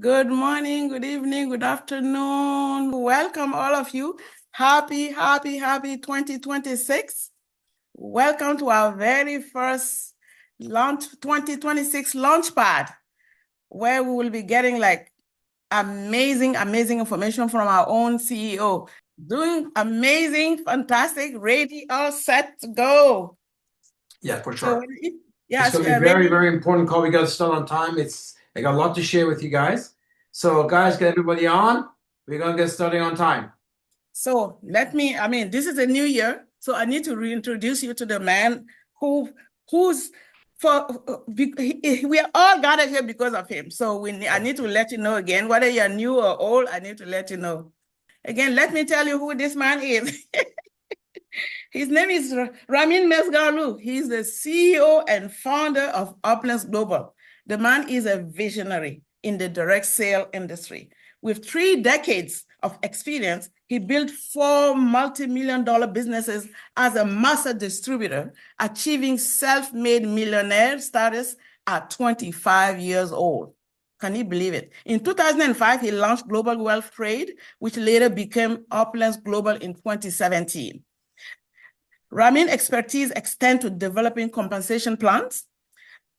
Good morning, good evening, good afternoon. Welcome, all of you. Happy 2026. Welcome to our very first launch 2026 Launchpad, where we will be getting like amazing information from our own CEO. Doing amazing, fantastic, ready, all set to go. Yeah, for So, sure. yes, It's going we to are be a very, ready. very important call. We got to start on time. I got a lot to share with you guys. So, guys, get everybody on. We're going to get started on time. So this is a new year, so I need to reintroduce you to the man who's we are all gathered here because of him. So I need to let you know again, whether you're new or old, I need to let you know. Again, let me tell you who this man is. His name is Ramin Mesgarlou. He's the CEO and founder of Opulence Global. The man is a visionary in the direct sale industry. With 3 decades of experience, he built 4 multi-million-dollar businesses as a master distributor, achieving self-made millionaire status at 25 years old. Can you believe it? In 2005, he launched Global Wealth Trade, which later became Opulence Global in 2017. Ramin expertise extends to developing compensation plans,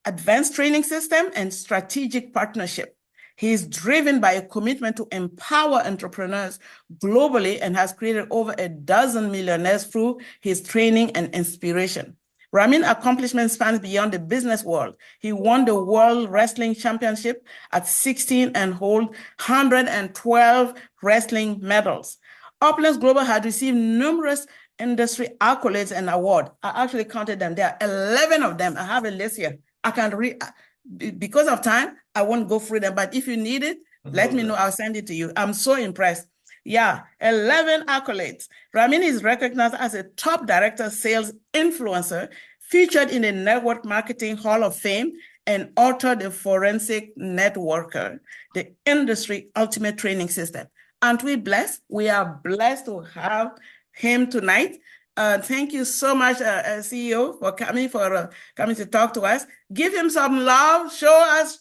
advanced training system, and strategic partnership. He is driven by a commitment to empower entrepreneurs globally and has created over a dozen millionaires through his training and inspiration. Ramin's accomplishment spans beyond the business world. He won the World Wrestling Championship at 16 and holds 112 wrestling medals. Opulence Global had received numerous industry accolades and awards. I actually counted them. There are 11 of them. I have a list here. I can read, because of time, I won't go through them, but if you need it, let me know. I'll send it to you. I'm so impressed. Yeah, 11 accolades. Ramin is recognized as a top director sales influencer, featured in the Network Marketing Hall of Fame, and authored the Forensic Networker, the industry ultimate training system. Aren't we blessed? We are blessed to have him tonight. Thank you so much, CEO, for coming to talk to us. Give him some love.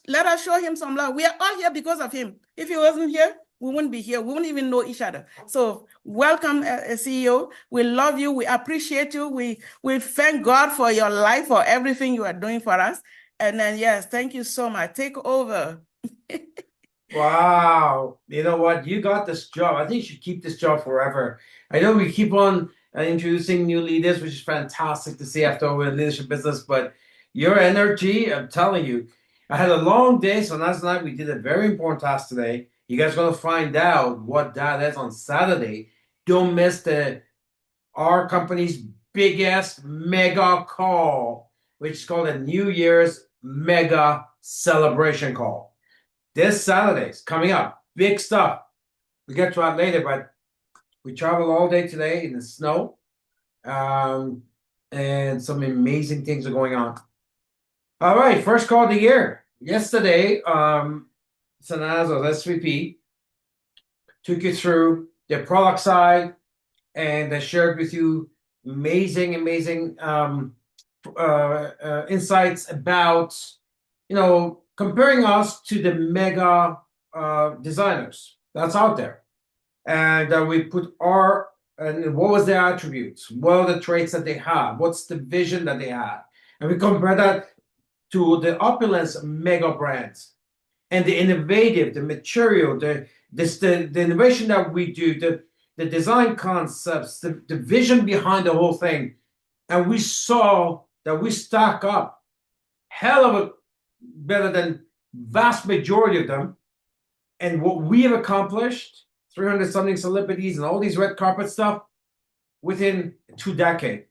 Let us show him some love. We are all here because of him. If he wasn't here, we wouldn't be here. We wouldn't even know each other. So welcome, CEO. We love you. We appreciate you. We thank God for your life, for everything you are doing for us. And then, yes, thank you so much. Take over. Wow. You know what? You got this job. I think you should keep this job forever. I know we keep on introducing new leaders, which is fantastic to see after our leadership business, but your energy, I'm telling you, I had a long day, so last night we did a very important task today. You guys are going to find out what that is on Saturday. Don't miss our company's biggest mega call, which is called a New Year's mega celebration call. This Saturday's coming up. Big stuff. We'll get to that later, but we traveled all day today in the snow. And some amazing things are going on. All right, first call of the year. Yesterday, Sanazo's SVP took you through the product side, and I shared with you amazing insights about, comparing us to the mega designers that's out there. And we put and what was their attributes? What are the traits that they have? What's the vision that they have? And we compare that to the Opulence mega brands and the innovative, the material, the innovation that we do, the design concepts, the vision behind the whole thing. And we saw that we stack up hell of a better than vast majority of them. And what we have accomplished, 300 something celebrities and all these red carpet stuff within 2 decades,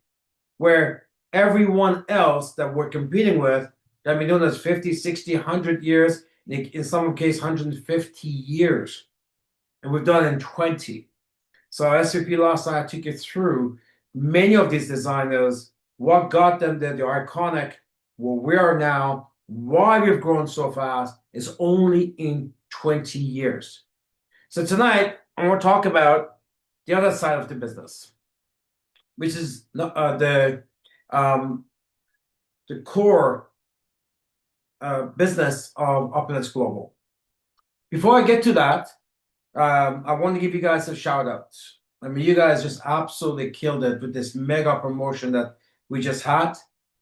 where everyone else that we're competing with that have been doing this 50, 60, 100 years, in some cases 150 years. And we've done it in 20. So SVP last night took you through many of these designers, what got them the iconic, where we are now, why we've grown so fast is only in 20 years. So tonight, I want to talk about the other side of the business, which is the core business of Opulence Global. Before I get to that, I want to give you guys a shout out. I mean, you guys just absolutely killed it with this mega promotion that we just had.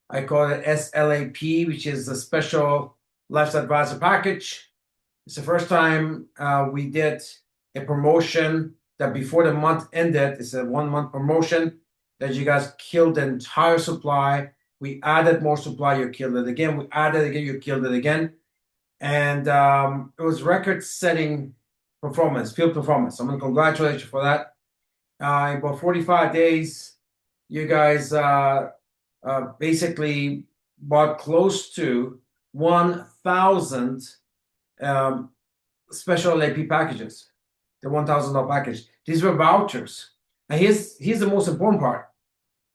I call it SLAP, which is the Special Lifestyle Advisor Package. It's the first time we did a promotion that before the month ended, it's a 1 month promotion that you guys killed the entire supply. We added more supply, you killed it again. We added again, you killed it again. And it was record-setting performance, field performance. I'm going to congratulate you for that. In about 45 days, you guys basically bought close to 1,000 special AP packages, the $1,000 package. These were vouchers. And here's the most important part.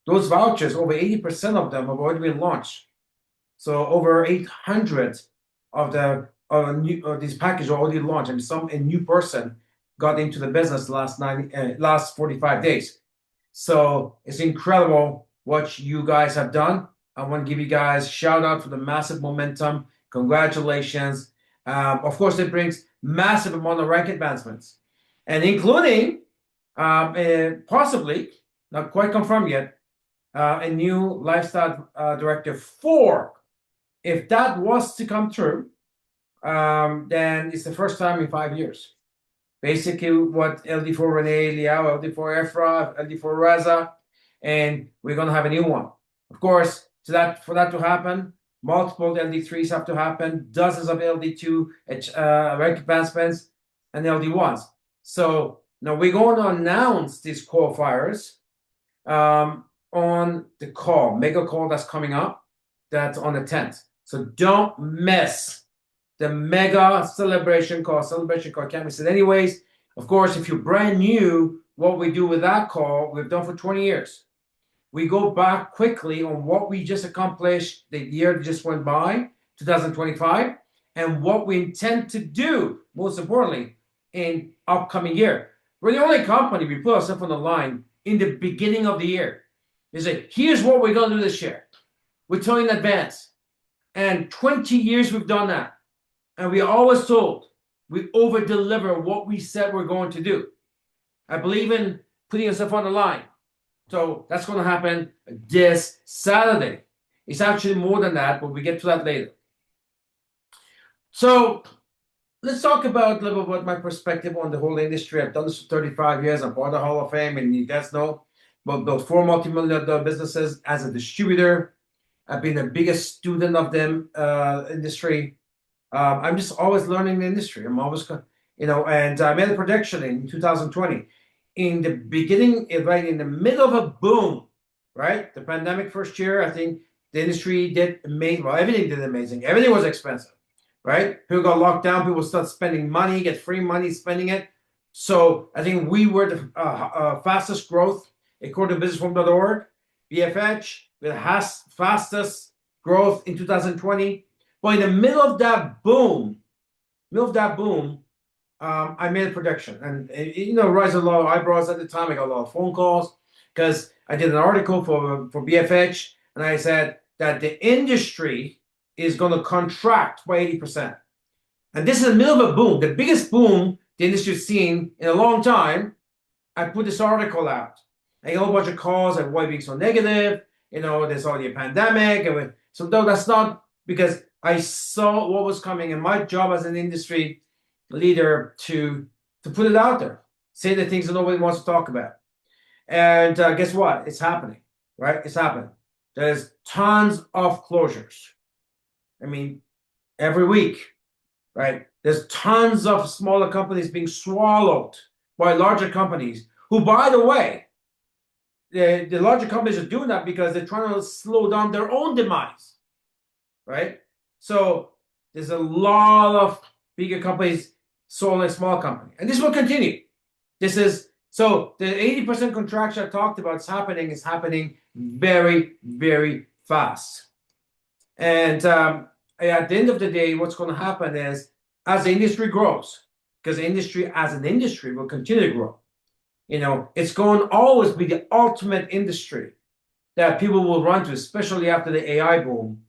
Those vouchers, over 80% of them have already been launched. So over 800 of these packages are already launched, and a new person got into the business last 45 days. So it's incredible what you guys have done. I want to give you guys a shout out for the massive momentum. Congratulations. Of course, it brings massive amount of rank advancements, and including possibly, not quite confirmed yet, a new lifestyle director for. If that was to come true, then it's the first time in 5 years. Basically, what LD4 Renee, Liao, LD4 Efra, LD4 Raza, and we're going to have a new one. Of course, for that to happen, multiple LD3s have to happen, dozens of LD2 rank advancements, and LD1s. So now we're going to announce these qualifiers on the call, mega call that's coming up. That's on the 10th. So don't miss the mega celebration call. Celebration call can't miss it anyways. Of course, if you're brand new, what we do with that call, we've done for 20 years. We go back quickly on what we just accomplished the year that just went by, 2025, and what we intend to do, most importantly, in upcoming year. We're the only company, we put ourselves on the line in the beginning of the year. We say, here's what we're going to do this year. We're telling in advance. And 20 years we've done that. And we always told we over-deliver what we said we're going to do. I believe in putting yourself on the line. So that's going to happen this Saturday. It's actually more than that, but we get to that later. So let's talk about a little bit about my perspective on the whole industry. I've done this for 35 years. I'm part of the Hall of Fame, and you guys know about those 4 multi-million-dollar businesses as a distributor. I've been the biggest student of them industry. I'm just always learning the industry. I'm always, and I made a prediction in 2020. In the beginning, right in the middle of a boom, right? The pandemic first year, I think the industry did amazing. Well, everything did amazing. Everything was expensive, right? People got locked down. People start spending money, get free money, spending it. So I think we were the fastest growth, according to businessforum.org, BFH, the fastest growth in 2020. But in the middle of that boom, I made a prediction, and raised a lot of eyebrows at the time. I got a lot of phone calls because I did an article for BFH, and I said that the industry is going to contract by 80%. And this is the middle of a boom, the biggest boom the industry's seen in a long time. I put this article out. I got a bunch of calls at why being so negative. There's already a pandemic, and so no, that's not because I saw what was coming, and my job as an industry leader to put it out there, say the things that nobody wants to talk about. And guess what? It's happening, right? It's happening. There's tons of closures. I mean, every week, right? There's tons of smaller companies being swallowed by larger companies who, by the way, the larger companies are doing that because they're trying to slow down their own demise, right? So there's a lot of bigger companies swallowing a small company, and this will continue. So the 80% contraction I talked about is happening very, very fast. And at the end of the day, what's going to happen is, as the industry grows, because the industry as an industry will continue to grow, it's going to always be the ultimate industry that people will run to, especially after the AI boom.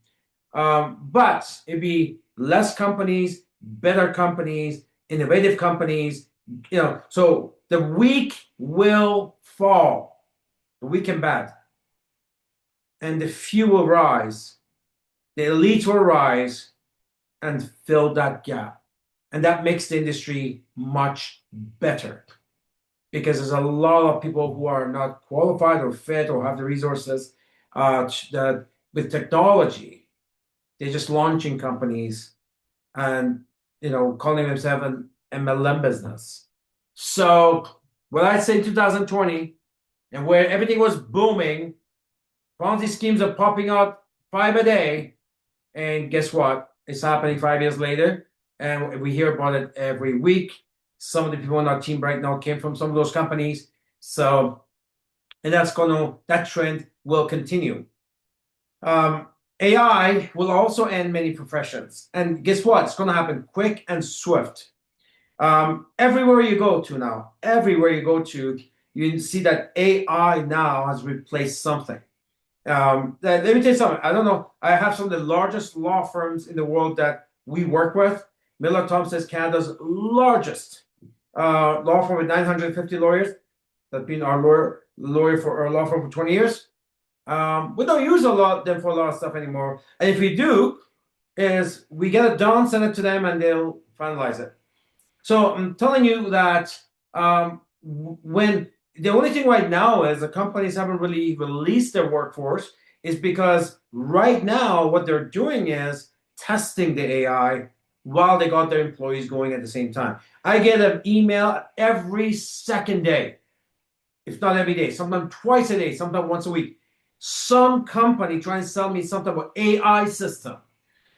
But it'd be less companies, better companies, innovative companies, so the weak will fall, the weak and bad, and the few will rise, the elites will rise and fill that gap. And that makes the industry much better because there's a lot of people who are not qualified or fit or have the resources that with technology, they're just launching companies and calling themselves an MLM business. So when I say 2020 and where everything was booming, Ponzi schemes are popping out 5 a day, and guess what? It's happening 5 years later, and we hear about it every week. Some of the people on our team right now came from some of those companies. So, and that trend will continue. AI will also end many professions. And guess what? It's going to happen quick and swift. Everywhere you go to, you see that AI now has replaced something. Let me tell you something. I don't know. I have some of the largest law firms in the world that we work with. Miller Thompson is Canada's largest law firm with 950 lawyers. That's been our lawyer for our law firm for 20 years. We don't use them for a lot of stuff anymore. And if we do, is we get it done, send it to them, and they'll finalize it. So I'm telling you that when the only thing right now is the companies haven't really released their workforce is because right now what they're doing is testing the AI while they got their employees going at the same time. I get an email every second day, if not every day, sometimes twice a day, sometimes once a week. Some company trying to sell me something about AI system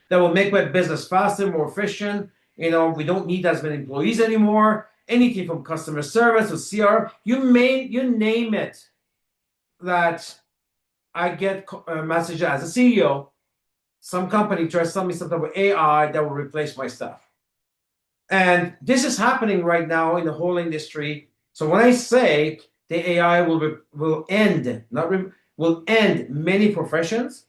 that will make my business faster, more efficient. We don't need as many employees anymore. Anything from customer service or CR, you name it, that I get a message as a CEO. Some company tries to sell me something with AI that will replace my stuff. And this is happening right now in the whole industry. So when I say the AI will end many professions,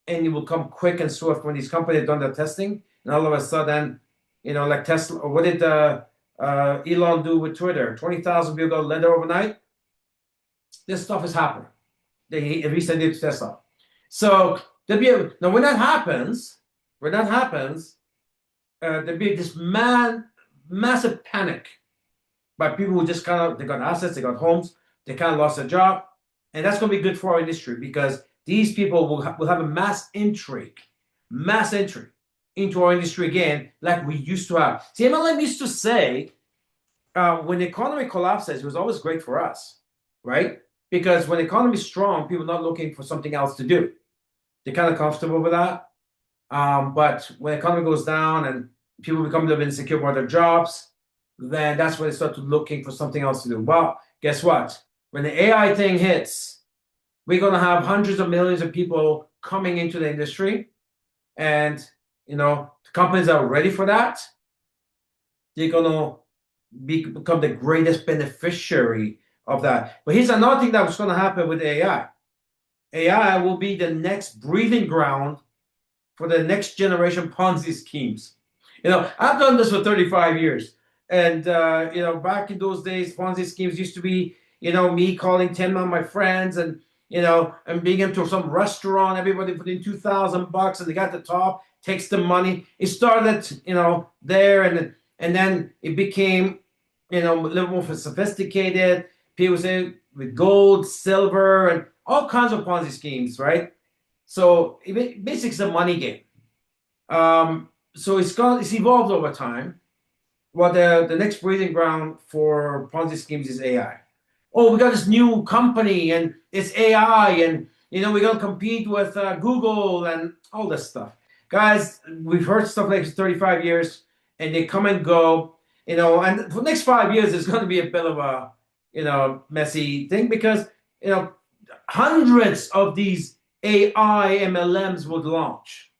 and it will come quick and swift when these companies have done their testing, and all of a sudden, like Tesla, or what did Elon do with Twitter? 20,000 people got let overnight. This stuff is happening. They recently did Tesla. So now when that happens, there'll be this massive panic by people who just they got assets, they got homes, they kind of lost their job, and that's going to be good for our industry because these people will have a mass entry into our industry again, like we used to have. See, MLM used to say, when the economy collapses, it was always great for us, right? Because when the economy is strong, people are not looking for something else to do. They're kind of comfortable with that. But when the economy goes down and people become a little bit insecure about their jobs, then that's when they start looking for something else to do. Well, guess what? When the AI thing hits, we're going to have hundreds of millions of people coming into the industry. And, the companies that are ready for that, they're going to become the greatest beneficiary of that. But here's another thing that's going to happen with AI. AI will be the next breeding ground for the next generation Ponzi schemes. I've done this for 35 years. And, back in those days, Ponzi schemes used to be, me calling 10 of my friends and being into some restaurant, everybody put in $2,000 and they got the top, takes the money. It started, there and then it became, a little more sophisticated. People say with gold, silver, and all kinds of Ponzi schemes, right? So basically it's a money game. So it's evolved over time. Well, the next breeding ground for Ponzi schemes is AI. Oh, we got this new company and it's AI and we're gonna compete with Google and all this stuff. Guys, we've heard stuff like this 35 years and they come and go, and for the next 5 years it's gonna be a bit of a messy thing because hundreds of these AI MLMs would launch.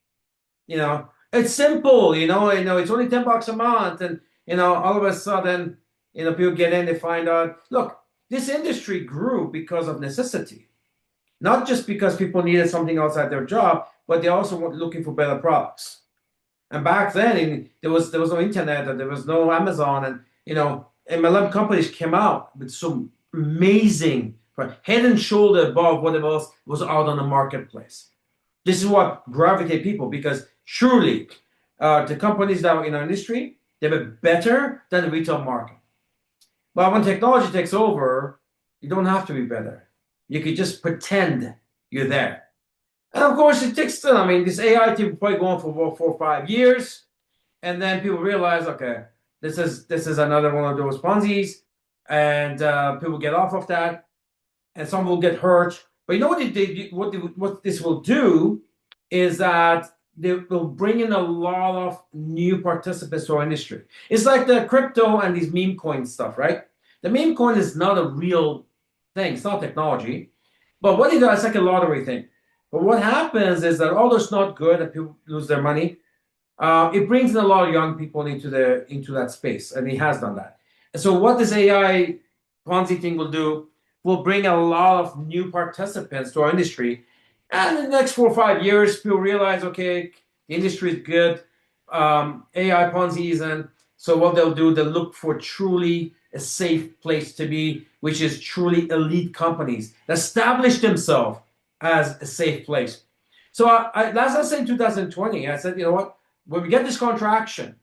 It's simple, it's only $10 a month, and all of a sudden, people get in, they find out, look, this industry grew because of necessity, not just because people needed something else at their job, but they also were looking for better products. And back then, there was no internet and there was no Amazon, and MLM companies came out with some amazing, head and shoulder above what else was out on the marketplace. This is what gravitates people, because surely the companies that are in our industry, they were better than the retail market. But when technology takes over, you don't have to be better. You could just pretend you're there. And of course, it takes still. I mean, this AI thing will probably go on for 4 or 5 years, and then people realize, okay, this is another one of those Ponzi's, and people get off of that, and some will get hurt. But you know what this will do is that they will bring in a lot of new participants to our industry. It's like the crypto and these meme coin stuff, right? The meme coin is not a real thing. It's not technology. But what it does, it's like a lottery thing. But what happens is that although it's not good and people lose their money, it brings in a lot of young people into that space, and it has done that. And so what this AI Ponzi thing will bring a lot of new participants to our industry. And in the next 4 or 5 years, people realize, okay, the industry is good, AI Ponzi isn't. So what they'll do, they'll look for truly a safe place to be, which is truly elite companies that establish themselves as a safe place. So as I said in 2020, I said, you know what? When we get this contraction,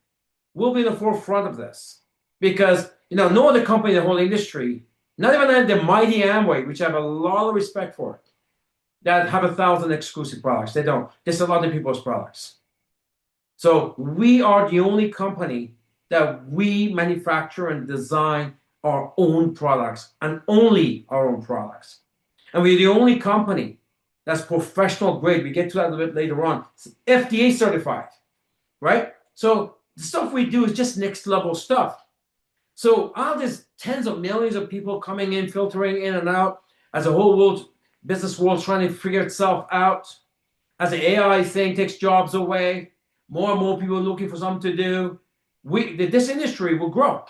we'll be in the forefront of this, because no other company in the whole industry, not even the mighty Amway, which I have a lot of respect for, that have 1,000 exclusive products. They don't. They sell other people's products. So we are the only company that we manufacture and design our own products, and only our own products. And we're the only company that's professional grade. We get to that a little bit later on. It's FDA certified, right? So the stuff we do is just next level stuff. So all these tens of millions of people coming in, filtering in and out, as a whole business world trying to figure itself out, as the AI thing takes jobs away, more and more people looking for something to do, this industry will grow.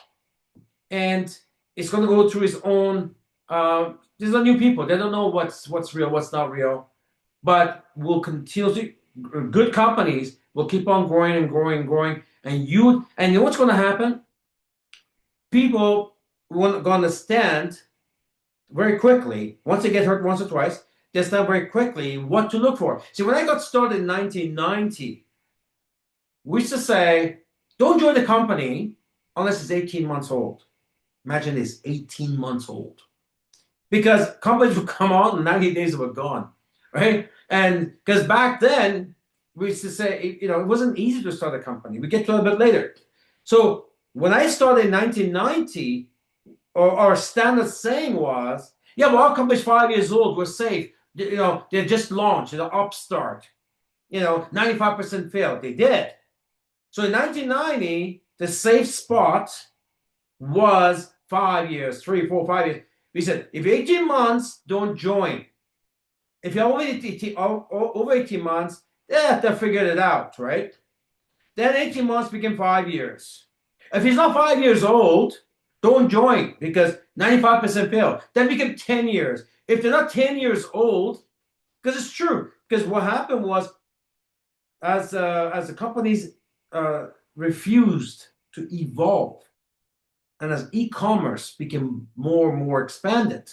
And it's going to go through its own, these are new people. They don't know what's real, what's not real. But we'll continuously, good companies will keep on growing and growing and growing. And you know what's going to happen? People are going to stand very quickly. Once they get hurt once or twice, they stand very quickly what to look for. See, when I got started in 1990, we used to say, don't join the company unless it's 18 months old. Imagine this, 18 months old. Because companies would come on and 90 days were gone, right? And because back then, we used to say, it wasn't easy to start a company. We get to it a bit later. So when I started in 1990, our standard saying was, yeah, well, our company's 5 years old, we're safe. They just launched, upstart. 95% failed. They did. So in 1990, the safe spot was 5 years, 3, 4, 5 years. We said, if 18 months, don't join. If you're over 18 months, they figured it out, right? Then 18 months became 5 years. If he's not 5 years old, don't join, because 95% fail. Then became 10 years. If they're not 10 years old, because it's true, because what happened was, as the companies refused to evolve, and as e-commerce became more and more expanded,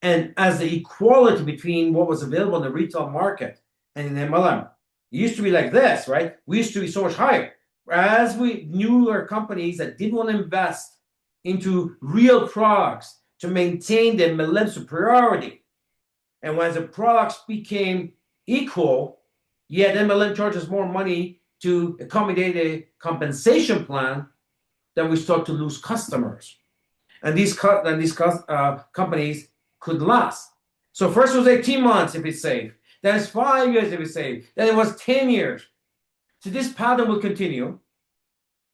and as the equality between what was available in the retail market and in MLM, it used to be like this, right? We used to be so much higher. As we newer companies that didn't want to invest into real products to maintain their MLM superiority, and when the products became equal, yet MLM charges more money to accommodate a compensation plan, then we start to lose customers. And these companies could last. So first it was 18 months if it's safe. Then it's 5 years if it's safe. Then it was 10 years. So this pattern will continue,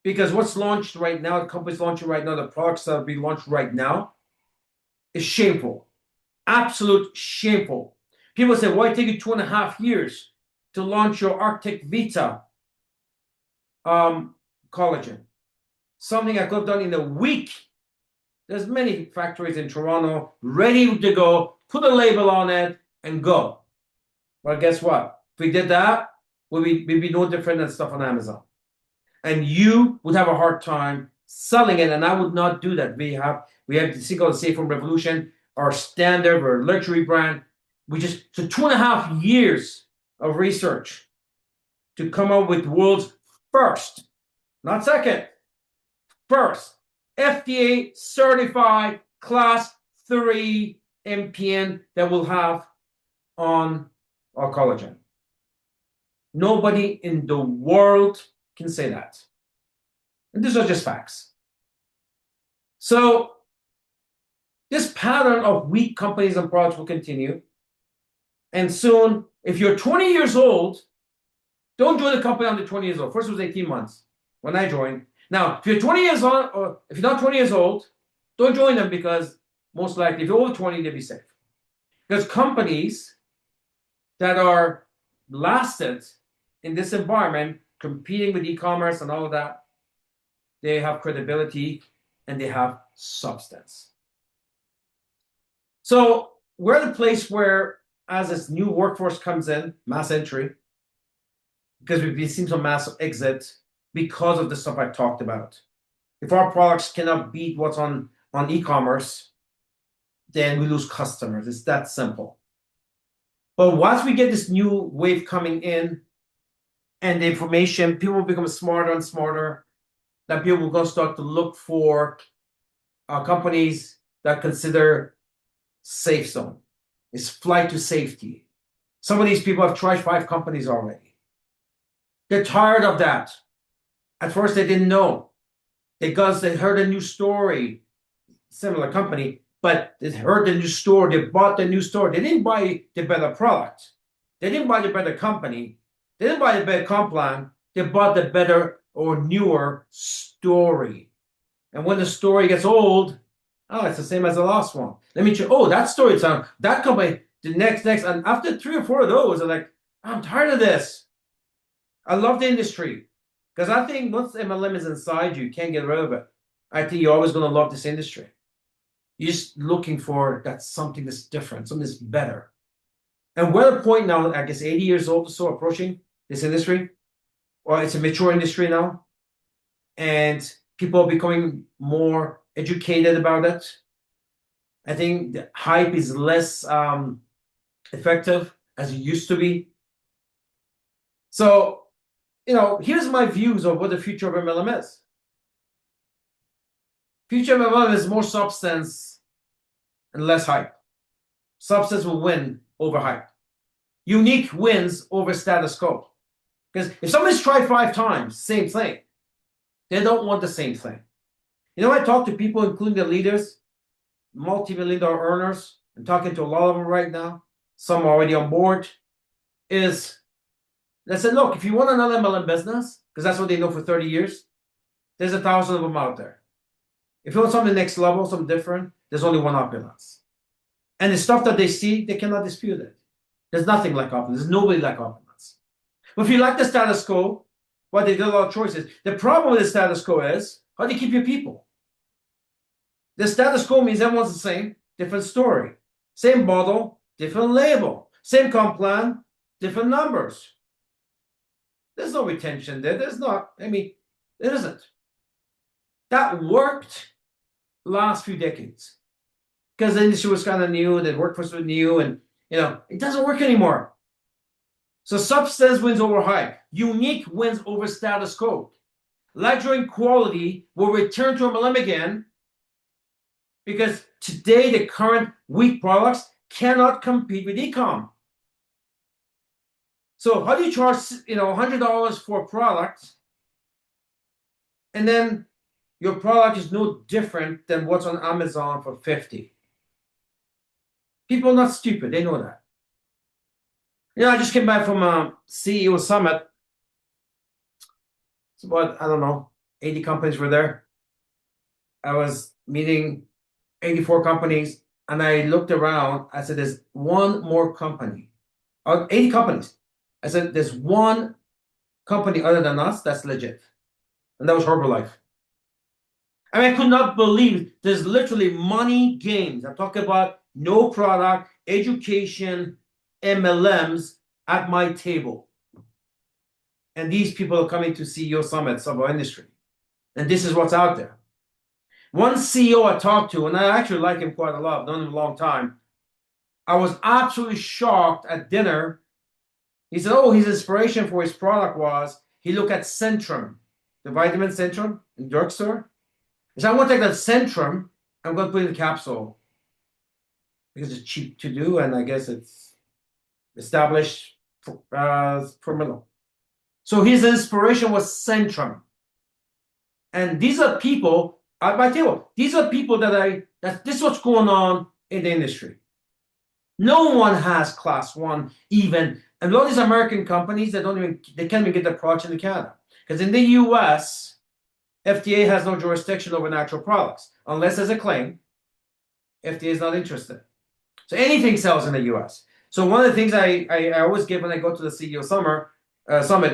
because what's launched right now, the companies launching right now, the products that will be launched right now, is shameful. Absolute shameful. People say, why take you 2.5 years to launch your Arctic Vita collagen? Something I could have done in a week. There's many factories in Toronto ready to go, put a label on it and go. Well, guess what? If we did that, would be no different than stuff on Amazon. And you would have a hard time selling it, and I would not do that. We have the thing called Safe Home Revolution, our standard, our luxury brand. So 2.5 years of research to come up with the world's first, not second, first FDA certified class 3 MPN that will have on our collagen. Nobody in the world can say that. And these are just facts. So this pattern of weak companies and products will continue. And soon, if you're 20 years old, don't join the company under 20 years old. First it was 18 months when I joined. Now, if you're 20 years old, or if you're not 20 years old, don't join them, because most likely, if you're over 20, they'll be safe. Because companies that are lasted in this environment, competing with e-commerce and all of that, they have credibility and they have substance. So we're the place where, as this new workforce comes in, mass entry, because we've seen some mass exit because of the stuff I talked about. If our products cannot beat what's on e-commerce, then we lose customers. It's that simple. But once we get this new wave coming in, and the information, people will become smarter and smarter, that people will go start to look for companies that consider safe zone. It's flight to safety. Some of these people have tried 5 companies already. They're tired of that. At first, they didn't know, because they heard a new story, similar company, but they heard the new store, they bought the new store. They didn't buy the better product. They didn't buy the better company. They didn't buy the better comp plan. They bought the better or newer story. And when the story gets old, oh, it's the same as the last one. Let me check. Oh, that story, that company, the next. And after 3 or 4 of those, they're like, I'm tired of this. I love the industry. Because I think once MLM is inside you, you can't get rid of it. I think you're always going to love this industry. You're just looking for that something that's different, something that's better. And we're at a point now, I guess 80 years old or so, approaching this industry. Or it's a mature industry now. And people are becoming more educated about it. I think the hype is less effective as it used to be. So, here's my views of what the future of MLM is. Future of MLM is more substance and less hype. Substance will win over hype. Unique wins over status quo. Because if somebody's tried 5 times, same thing, they don't want the same thing. I talk to people, including the leaders, multi-million-dollar earners. I'm talking to a lot of them right now. Some are already on board. They said, look, if you want another MLM business, because that's what they know for 30 years, there's 1,000 of them out there. If you want something next level, something different, there's only one Opulence. And the stuff that they see, they cannot dispute it. There's nothing like Opulence. There's nobody like Opulence. But if you like the status quo, well, they did a lot of choices. The problem with the status quo is, how do you keep your people? The status quo means everyone's the same, different story. Same bottle, different label. Same comp plan, different numbers. There's no retention there. There's not. It isn't. That worked last few decades. Because the industry was kind of new, the workforce was new, and it doesn't work anymore. So substance wins over hype. Unique wins over status quo. Luxury and quality will return to MLM again, because today the current weak products cannot compete with e-com. So how do you charge $100 for a product, and then your product is no different than what's on Amazon for $50? People are not stupid. They know that. I just came back from a CEO summit. It's about, 80 companies were there. I was meeting 84 companies, and I looked around. I said, there's one more company. 80 companies. I said, there's one company other than us that's legit. And that was Herbalife. I could not believe there's literally money games. I'm talking about no product, education, MLMs at my table. And these people are coming to CEO summits of our industry. And this is what's out there. One CEO I talked to, and I actually like him quite a lot, I've known him a long time. I was absolutely shocked at dinner. He said, oh, his inspiration for his product was he looked at Centrum, the vitamin Centrum in drugstore. He said, I want to take that Centrum, I'm going to put it in a capsule because it's cheap to do, and I guess it's established formula. So his inspiration was Centrum. And these are people, I tell you, these are people that this is what's going on in the industry. No one has class one even. And a lot of these American companies, they can't even get their products into Canada. Because in the US, FDA has no jurisdiction over natural products. Unless there's a claim, FDA is not interested. So anything sells in the US. So one of the things I always give when I go to the CEO summit,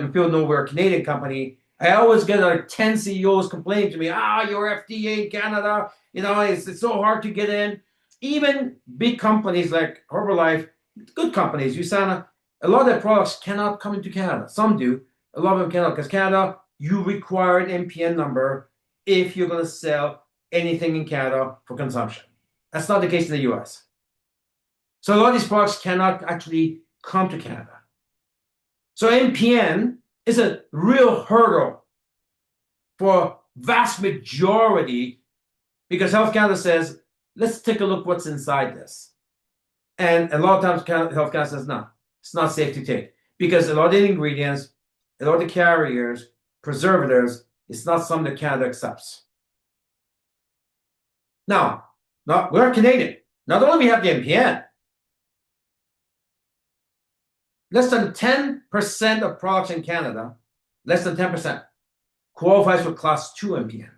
when people know we're a Canadian company, I always get like 10 CEOs complaining to me, you're FDA in Canada, it's so hard to get in. Even big companies like Herbalife, good companies, USANA, a lot of their products cannot come into Canada. Some do, a lot of them cannot, because Canada, you require an MPN number if you're going to sell anything in Canada for consumption. That's not the case in the US. So a lot of these products cannot actually come to Canada. So MPN is a real hurdle for vast majority, because Health Canada says, let's take a look what's inside this. And a lot of times Health Canada says, no, it's not safe to take. Because a lot of the ingredients, a lot of the carriers, preservatives, it's not something that Canada accepts. Now, we're Canadian. Not only we have the MPN, less than 10% of products in Canada, less than 10%, qualifies for Class 2 MPN.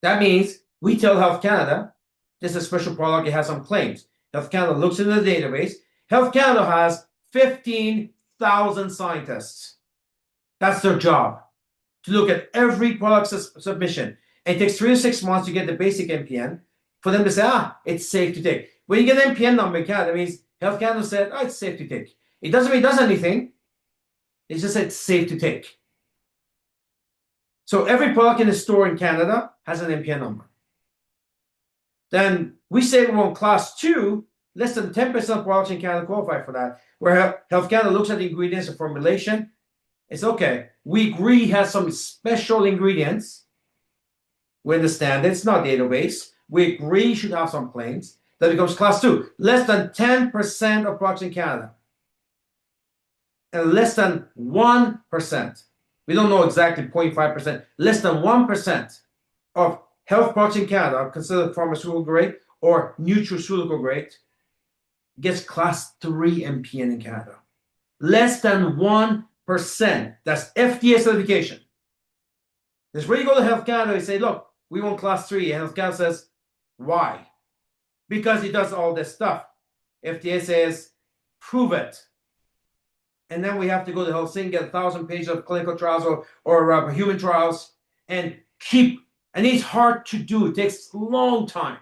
That means we tell Health Canada, this is a special product, it has some claims. Health Canada looks into the database. Health Canada has 15,000 scientists. That's their job, to look at every product submission. And it takes 3 to 6 months to get the basic MPN for them to say, it's safe to take. When you get an MPN number in Canada, that means Health Canada said, it's safe to take. It doesn't mean it does anything. It just said it's safe to take. So every product in the store in Canada has an MPN number. Then we say we're on Class 2, less than 10% of products in Canada qualify for that, where Health Canada looks at the ingredients and formulation. It's okay. We agree has some special ingredients. We understand it's not database. We agree should have some claims. That becomes Class 2. Less than 10% of products in Canada. And less than 1%. We don't know exactly 0.5%. Less than 1% of health products in Canada are considered pharmaceutical grade or nutraceutical grade gets Class 3 MPN in Canada. Less than 1%. That's FDA certification. That's where you go to Health Canada and say, look, we want Class 3. And Health Canada says, why? Because it does all this stuff. FDA says, prove it. And then we have to go to Helsinki, get 1,000 pages of clinical trials or human trials, and it's hard to do. It takes a long time.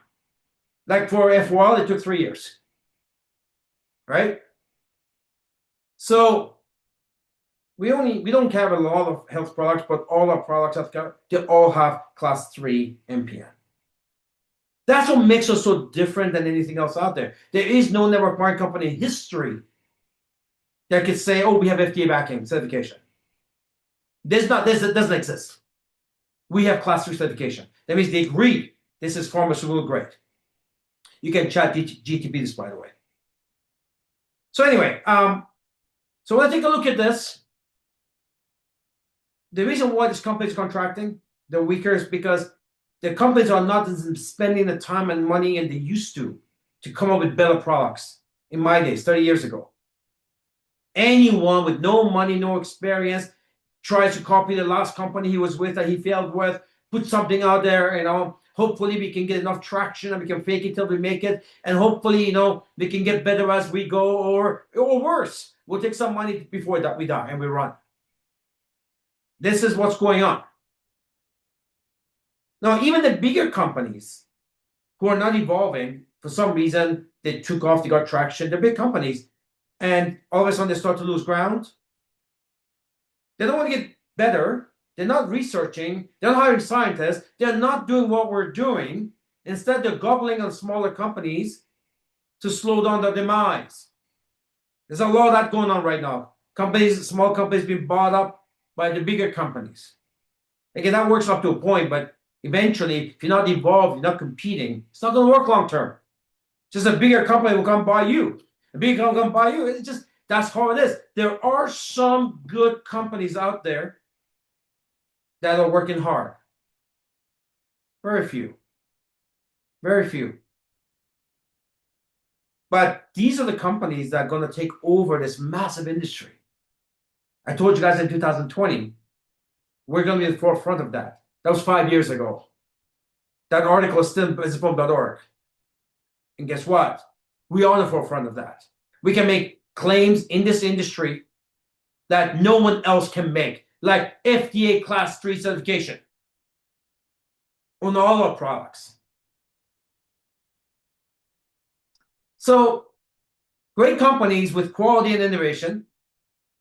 Like for FOL, it took 3 years. Right? So we don't have a lot of health products, but all our products they all have Class 3 MPN. That's what makes us so different than anything else out there. There is no network marketing company in history that could say, we have FDA backing certification. This doesn't exist. We have Class 3 certification. That means they agree this is pharmaceutical grade. You can chat GTP this, by the way. So anyway, so when I take a look at this, the reason why this company is contracting, they're weaker, is because the companies are not spending the time and money and they used to come up with better products. In my days, 30 years ago. Anyone with no money, no experience, tries to copy the last company he was with that he failed with, put something out there, hopefully we can get enough traction and we can fake it till we make it. And hopefully, we can get better as we go, or worse, we'll take some money before that we die and we run. This is what's going on. Now, even the bigger companies who are not evolving, for some reason, they took off, they got traction, they're big companies, and all of a sudden they start to lose ground. They don't want to get better. They're not researching. They're not hiring scientists. They're not doing what we're doing. Instead, they're gobbling on smaller companies to slow down their demise. There's a lot of that going on right now. Companies, small companies being bought up by the bigger companies. Again, that works up to a point, but eventually, if you're not evolved, you're not competing, it's not going to work long term. Just a bigger company will come buy you. A bigger company will come buy you. It's just, that's how it is. There are some good companies out there that are working hard. Very few. Very few. But these are the companies that are going to take over this massive industry. I told you guys in 2020, we're going to be at the forefront of that. That was 5 years ago. That article is still visible.org. And guess what? We are on the forefront of that. We can make claims in this industry that no one else can make, like FDA Class 3 certification on all our products. So great companies with quality and innovation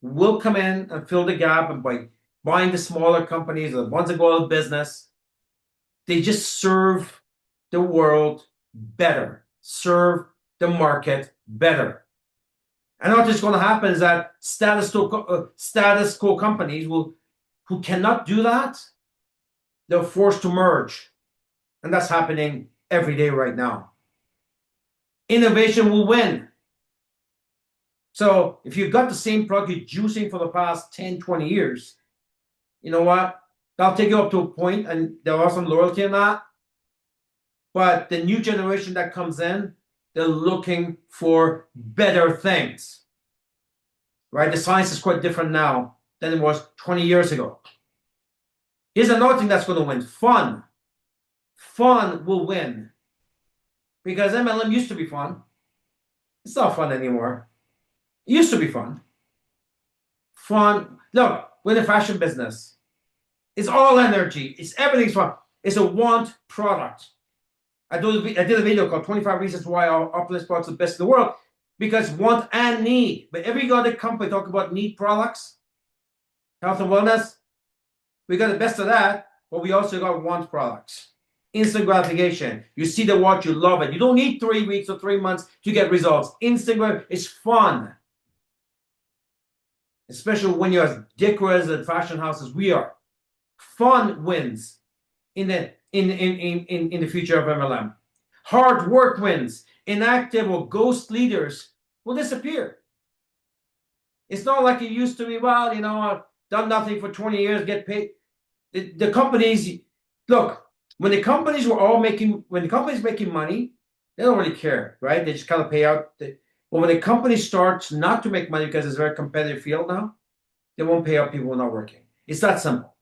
will come in and fill the gap, and by buying the smaller companies, the ones that go out of business, they just serve the world better, serve the market better. And what's just going to happen is that status quo companies who cannot do that, they're forced to merge. And that's happening every day right now. Innovation will win. So if you've got the same product you're juicing for the past 10, 20 years, you know what? That'll take you up to a point, and there are some loyalty in that. But the new generation that comes in, they're looking for better things. Right? The science is quite different now than it was 20 years ago. Here's another thing that's going to win. Fun. Fun will win. Because MLM used to be fun. It's not fun anymore. It used to be fun. Fun. Look, we're in the fashion business. It's all energy. It's everything's fun. It's a want product. I did a video called 25 Reasons Why our Opulence products are the best in the world. Because want and need. But every other company talk about need products, health and wellness. We got the best of that, but we also got want products. Instant gratification. You see the watch, you love it. You don't need 3 weeks or 3 months to get results. Instagram is fun. Especially when you're as decorous at fashion houses we are. Fun wins in the future of MLM. Hard work wins. Inactive or ghost leaders will disappear. It's not like it used to be. Well, you know, I've done nothing for 20 years, get paid. The companies, look, when the companies making money, they don't really care, right? They just kind of pay out. But when the company starts not to make money because it's a very competitive field now, they won't pay out people who are not working. It's that simple.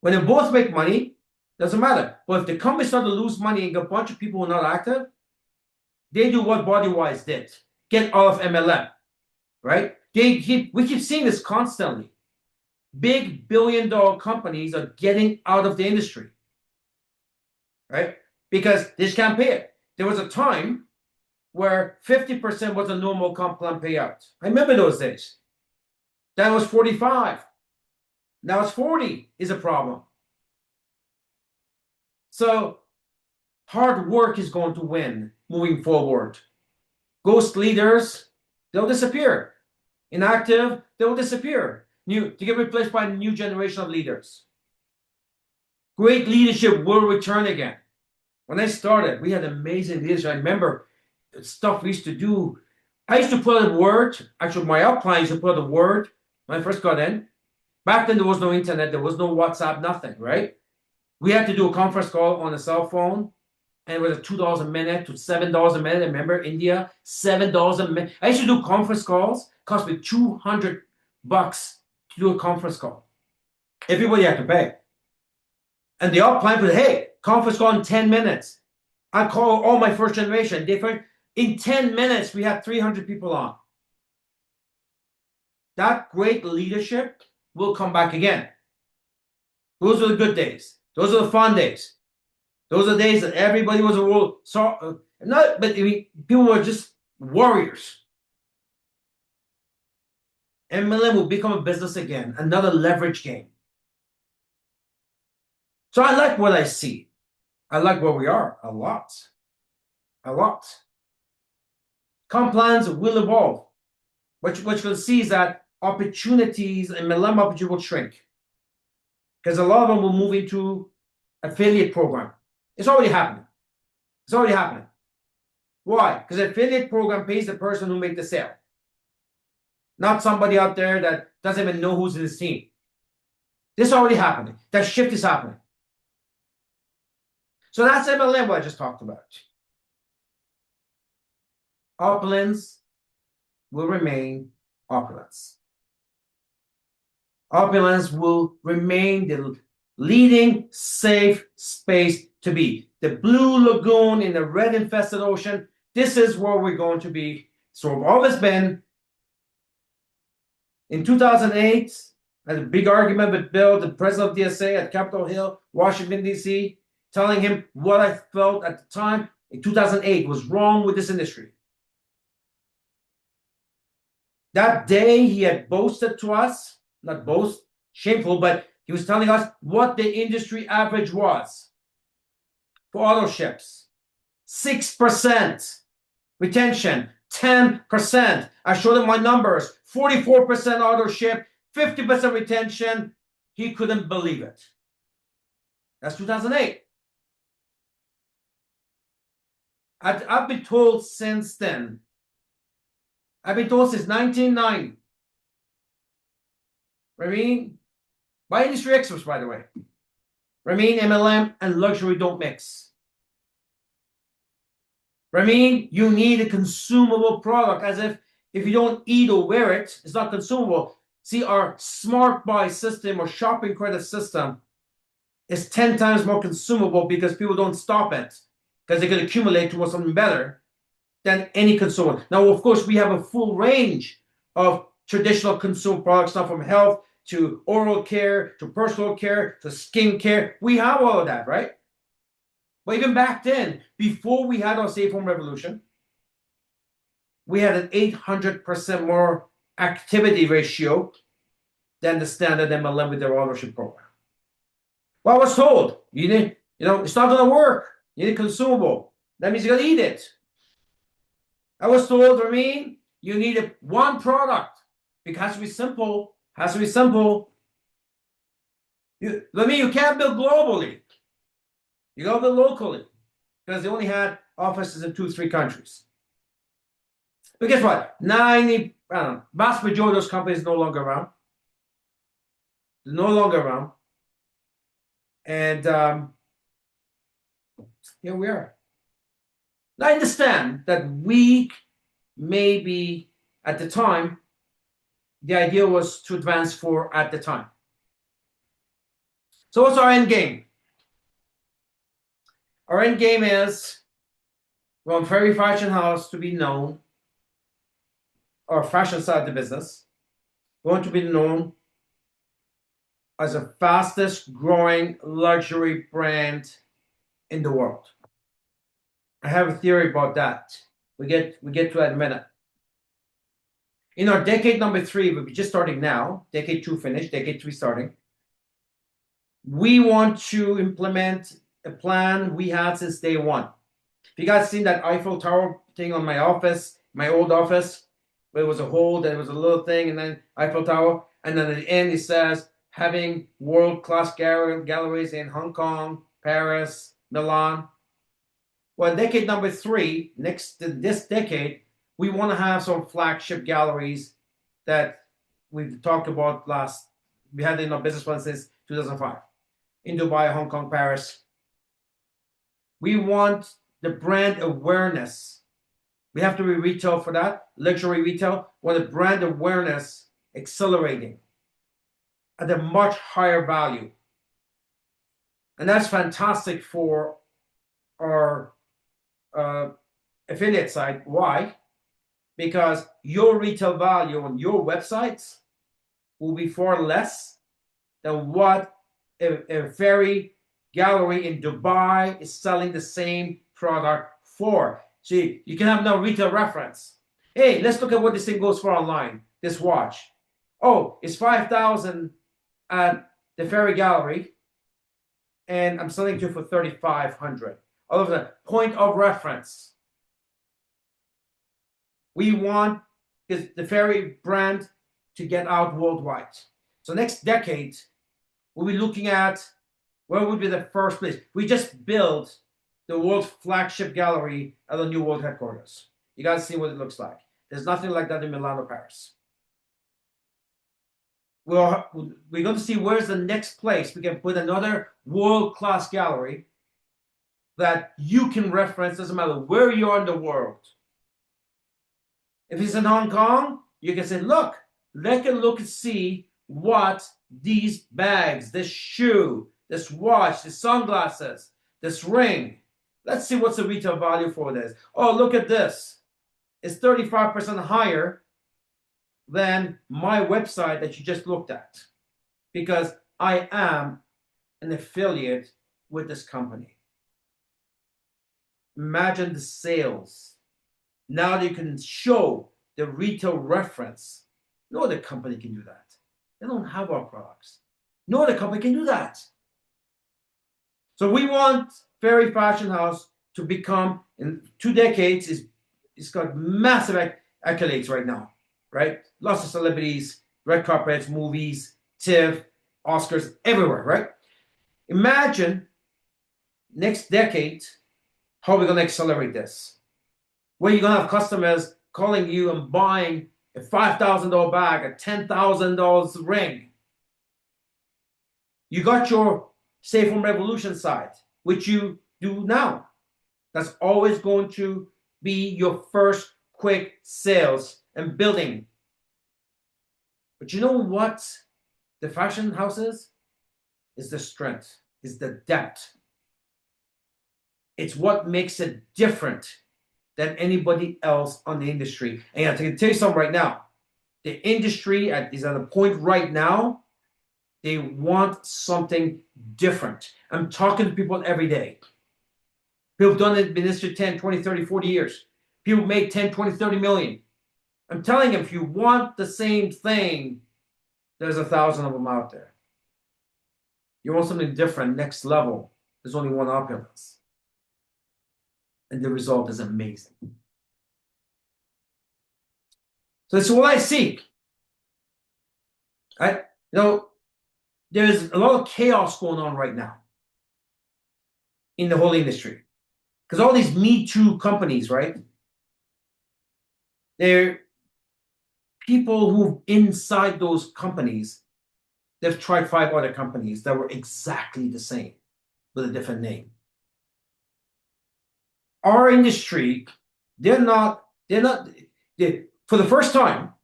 When they both make money, doesn't matter. But if the company start to lose money and get a bunch of people who are not active, they do what Bodywise did. Get out of MLM, right? We keep seeing this constantly. Big billion-dollar companies are getting out of the industry, right? Because they just can't pay it. There was a time where 50% was a normal comp plan payout. I remember those days. That was 45. Now it's 40 is a problem. So hard work is going to win moving forward. Ghost leaders, they'll disappear. Inactive, they'll disappear. To get replaced by a new generation of leaders. Great leadership will return again. When I started, we had amazing leaders. I remember stuff we used to do. I used to put out a word. Actually, my upline used to put out a word when I first got in. Back then, there was no internet. There was no WhatsApp, nothing, right? We had to do a conference call on a cell phone. And it was $2 a minute to $7 a minute. I remember India, $7 a minute. I used to do conference calls. Cost me $200 to do a conference call. Everybody had to pay. And the upline said, hey, conference call in 10 minutes. I call all my first generation. In 10 minutes, we had 300 people on. That great leadership will come back again. Those are the good days. Those are the fun days. Those are the days that everybody was a world. People were just warriors. MLM will become a business again, another leverage game. So I like what I see. I like where we are a lot. A lot. Compliance will evolve. What you'll see is that opportunities and MLM opportunities will shrink. Because a lot of them will move into affiliate program. It's already happening. It's already happening. Why? Because affiliate program pays the person who made the sale. Not somebody out there that doesn't even know who's in his team. This is already happening. That shift is happening. So that's MLM, what I just talked about. Opulence will remain opulence. Opulence will remain the leading safe space to be. The blue lagoon in the red infested ocean, this is where we're going to be. So we've always been. In 2008, I had a big argument with Bill, the president of DSA at Capitol Hill, Washington, D.C., telling him what I felt at the time in 2008 was wrong with this industry. That day, he had boasted to us, not boast, shameful, but he was telling us what the industry average was for auto ships. 6% retention, 10%. I showed him my numbers, 44% auto ship, 50% retention. He couldn't believe it. That's 2008. I've been told since then. I've been told since 1990. Ramin, by industry experts, by the way. Ramin, MLM, and luxury don't mix. Ramin, you need a consumable product, as if you don't eat or wear it, it's not consumable. See, our smart buy system or shopping credit system is 10 times more consumable because people don't stop it, because they can accumulate towards something better than any consumer. Now, of course, we have a full range of traditional consumer products, now from health to oral care to personal care to skin care. We have all of that, right? But even back then, before we had our safe home revolution, we had an 800% more activity ratio than the standard MLM with their ownership program. Well, I was told, it's not going to work. You need a consumable. That means you got to eat it. I was told, Ramin, you need one product. It has to be simple. Has to be simple. Ramin, you can't build globally. You got to build locally. Because they only had offices in 2-3 countries. But guess what? Vast majority of those companies are no longer around. They're no longer around. And here we are. Now, I understand that we maybe at the time, the idea was to advance for at the time. So what's our end game? Our end game is we want FERI Fashion House to be known, our fashion side of the business. We want to be known as the fastest growing luxury brand in the world. I have a theory about that. We get to that in a minute. In our decade number 3, we're just starting now, decade 2 finished, decade 3 starting. We want to implement a plan we had since day 1. If you guys seen that Eiffel Tower thing on my office, my old office, where it was a hole, there was a little thing, and then Eiffel Tower, and then at the end it says, having world-class galleries in Hong Kong, Paris, Milan. Well, decade number 3, this decade, we want to have some flagship galleries that we've talked about we had in our business plan since 2005. In Dubai, Hong Kong, Paris. We want the brand awareness. We have to be retail for that, luxury retail, where the brand awareness accelerating at a much higher value. And that's fantastic for our affiliate side. Why? Because your retail value on your websites will be far less than what a FERI gallery in Dubai is selling the same product for. See, you can have no retail reference. Hey, let's look at what this thing goes for online, this watch. oh, it's 5,000 at the FERI gallery, and I'm selling to you for 3,500. All of the point of reference. We want the FERI brand to get out worldwide. So next decade, we'll be looking at where would be the first place. We just built the world's flagship gallery at the new world headquarters. You guys see what it looks like. There's nothing like that in Milan or Paris. We're going to see where's the next place we can put another world-class gallery that you can reference, doesn't matter where you are in the world. If it's in Hong Kong, you can say, look, let us look and see what these bags, this shoe, this watch, this sunglasses, this ring, let's see what's the retail value for this. Oh, look at this. It's 35% higher than my website that you just looked at, because I am an affiliate with this company. Imagine the sales. Now you can show the retail reference. No other company can do that. They don't have our products. No other company can do that. So we want FERI Fashion House to become, in 2 decades, it's got massive accolades right now, right? Lots of celebrities, red carpets, movies, TIFF, Oscars, everywhere, right? Imagine next decade how we're going to accelerate this. Where you're going to have customers calling you and buying a $5,000 bag, a $10,000 ring. You got your Safe Home Revolution site, which you do now. That's always going to be your first quick sales and building. But you know what the fashion house is? It's the strength, it's the depth. It's what makes it different than anybody else on the industry. And I can tell you something right now. The industry is at a point right now, they want something different. I'm talking to people every day. People have done it in the industry 10, 20, 30, 40 years. People make 10, 20, 30 million. I'm telling them, if you want the same thing, there's 1,000 of them out there. You want something different, next level, there's only one Opulence. And the result is amazing. So that's what I seek. There's a lot of chaos going on right now in the whole industry. Because all these Me Too companies, right? They're people who inside those companies, they've tried 5 other companies that were exactly the same with a different name. Our industry, for the first time,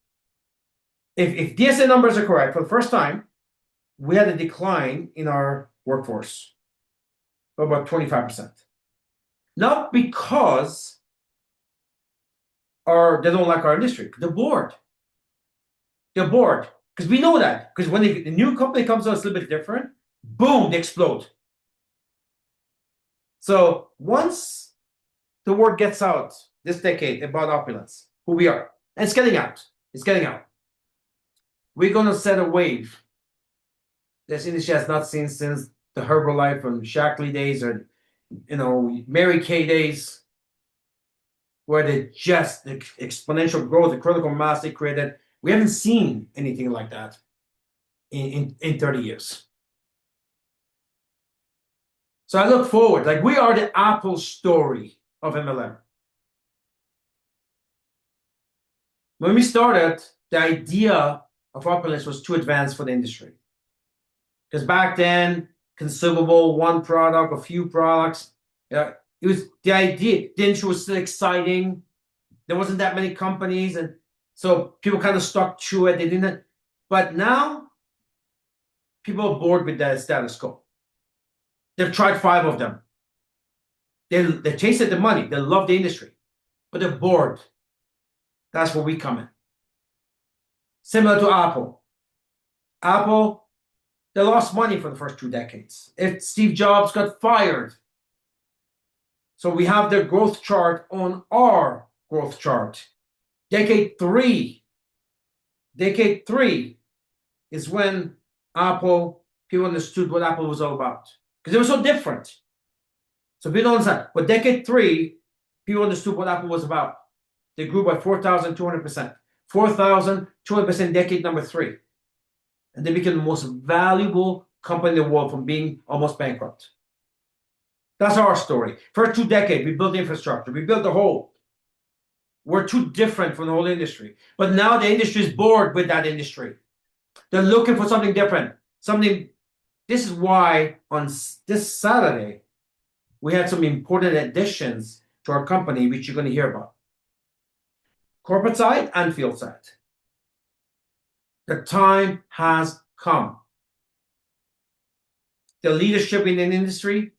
if DSA numbers are correct, for the first time, we had a decline in our workforce of about 25%. Not because they don't like our industry, they're bored. They're bored. Because we know that. Because when the new company comes out, it's a little bit different, boom, they explode. So once the word gets out this decade about Opulence, who we are, and it's getting out, we're going to set a wave this industry has not seen since the Herbalife and Shackley days, or Mary Kay days, where the exponential growth, the critical mass they created. We haven't seen anything like that in 30 years. So I look forward, like we are the Apple story of MLM. When we started, the idea of Opulence was too advanced for the industry. Because back then, consumable, one product, a few products, it was the idea. The industry was still exciting. There wasn't that many companies, and so people kind of stuck to it. They didn't. But now, people are bored with that status quo. They've tried 5 of them. They tasted the money. They love the industry, but they're bored. That's where we come in. Similar to Apple. Apple, they lost money for the first 2 decades. If Steve Jobs got fired. So we have their growth chart on our growth chart. Decade 3, is when people understood what Apple was all about. Because it was so different. So people don't understand. But decade 3, people understood what Apple was about. They grew by 4,200%. 4,200% decade number 3. And they became the most valuable company in the world from being almost bankrupt. That's our story. First 2 decades, we built the infrastructure. We built the whole. We're too different from the whole industry. But now the industry is bored with that industry. They're looking for something different. This is why on this Saturday, we had some important additions to our company, which you're going to hear about. Corporate side and field side. The time has come. The leadership in an industry,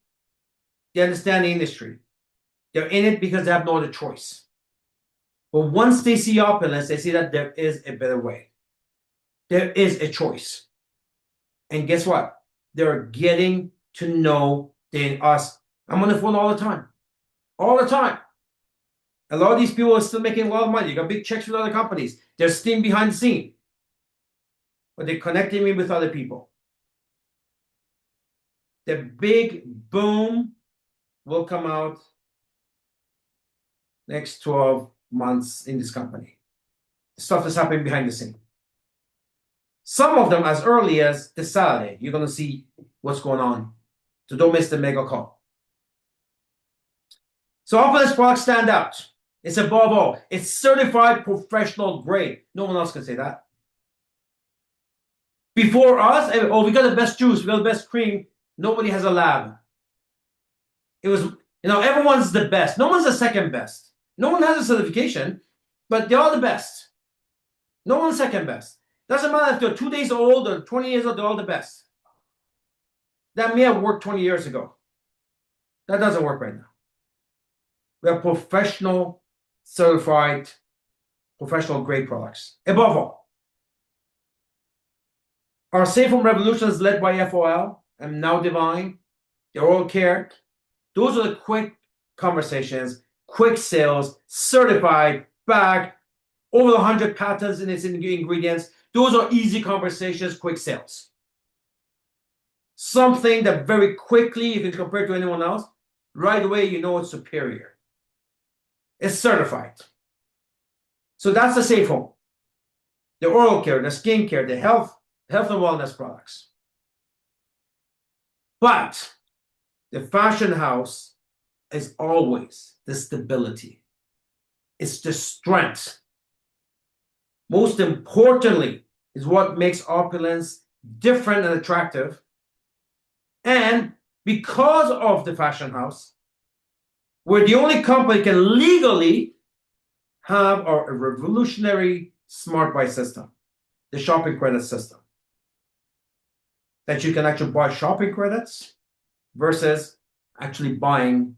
they understand the industry. They're in it because they have no other choice. But once they see Opulence, they see that there is a better way. There is a choice. And guess what? They're getting to know us. I'm on the phone all the time. All the time. A lot of these people are still making a lot of money. You got big checks with other companies. They're staying behind the scene. But they're connecting me with other people. The big boom will come out next 12 months in this company. Stuff is happening behind the scene. Some of them as early as this Saturday, you're going to see what's going on. So don't miss the mega call. So Opulence products stand out. It's above all. It's certified professional grade. No one else can say that. Before us, oh, we got the best juice, we got the best cream. Nobody has a lab. It was, everyone's the best. No one's the second best. No one has a certification, but they're all the best. No one's second best. Doesn't matter if they're 2 days old or 20 years old, they're all the best. That may have worked 20 years ago. That doesn't work right now. We have professional, certified, professional grade products. Above all, our Safe Home Revolution is led by FOL and Now Divine. They're all care. Those are the quick conversations, quick sales, certified, bagged, over 100 patents in its ingredients. Those are easy conversations, quick sales. Something that very quickly, you can compare to anyone else, right away you know it's superior. It's certified. So that's the Safe Home. The oral care, the skin care, the health and wellness products. But the fashion house is always the stability. It's the strength. Most importantly, is what makes Opulence different and attractive. And because of the fashion house, we're the only company can legally have our revolutionary smart buy system, the shopping credit system. That you can actually buy shopping credits versus actually buying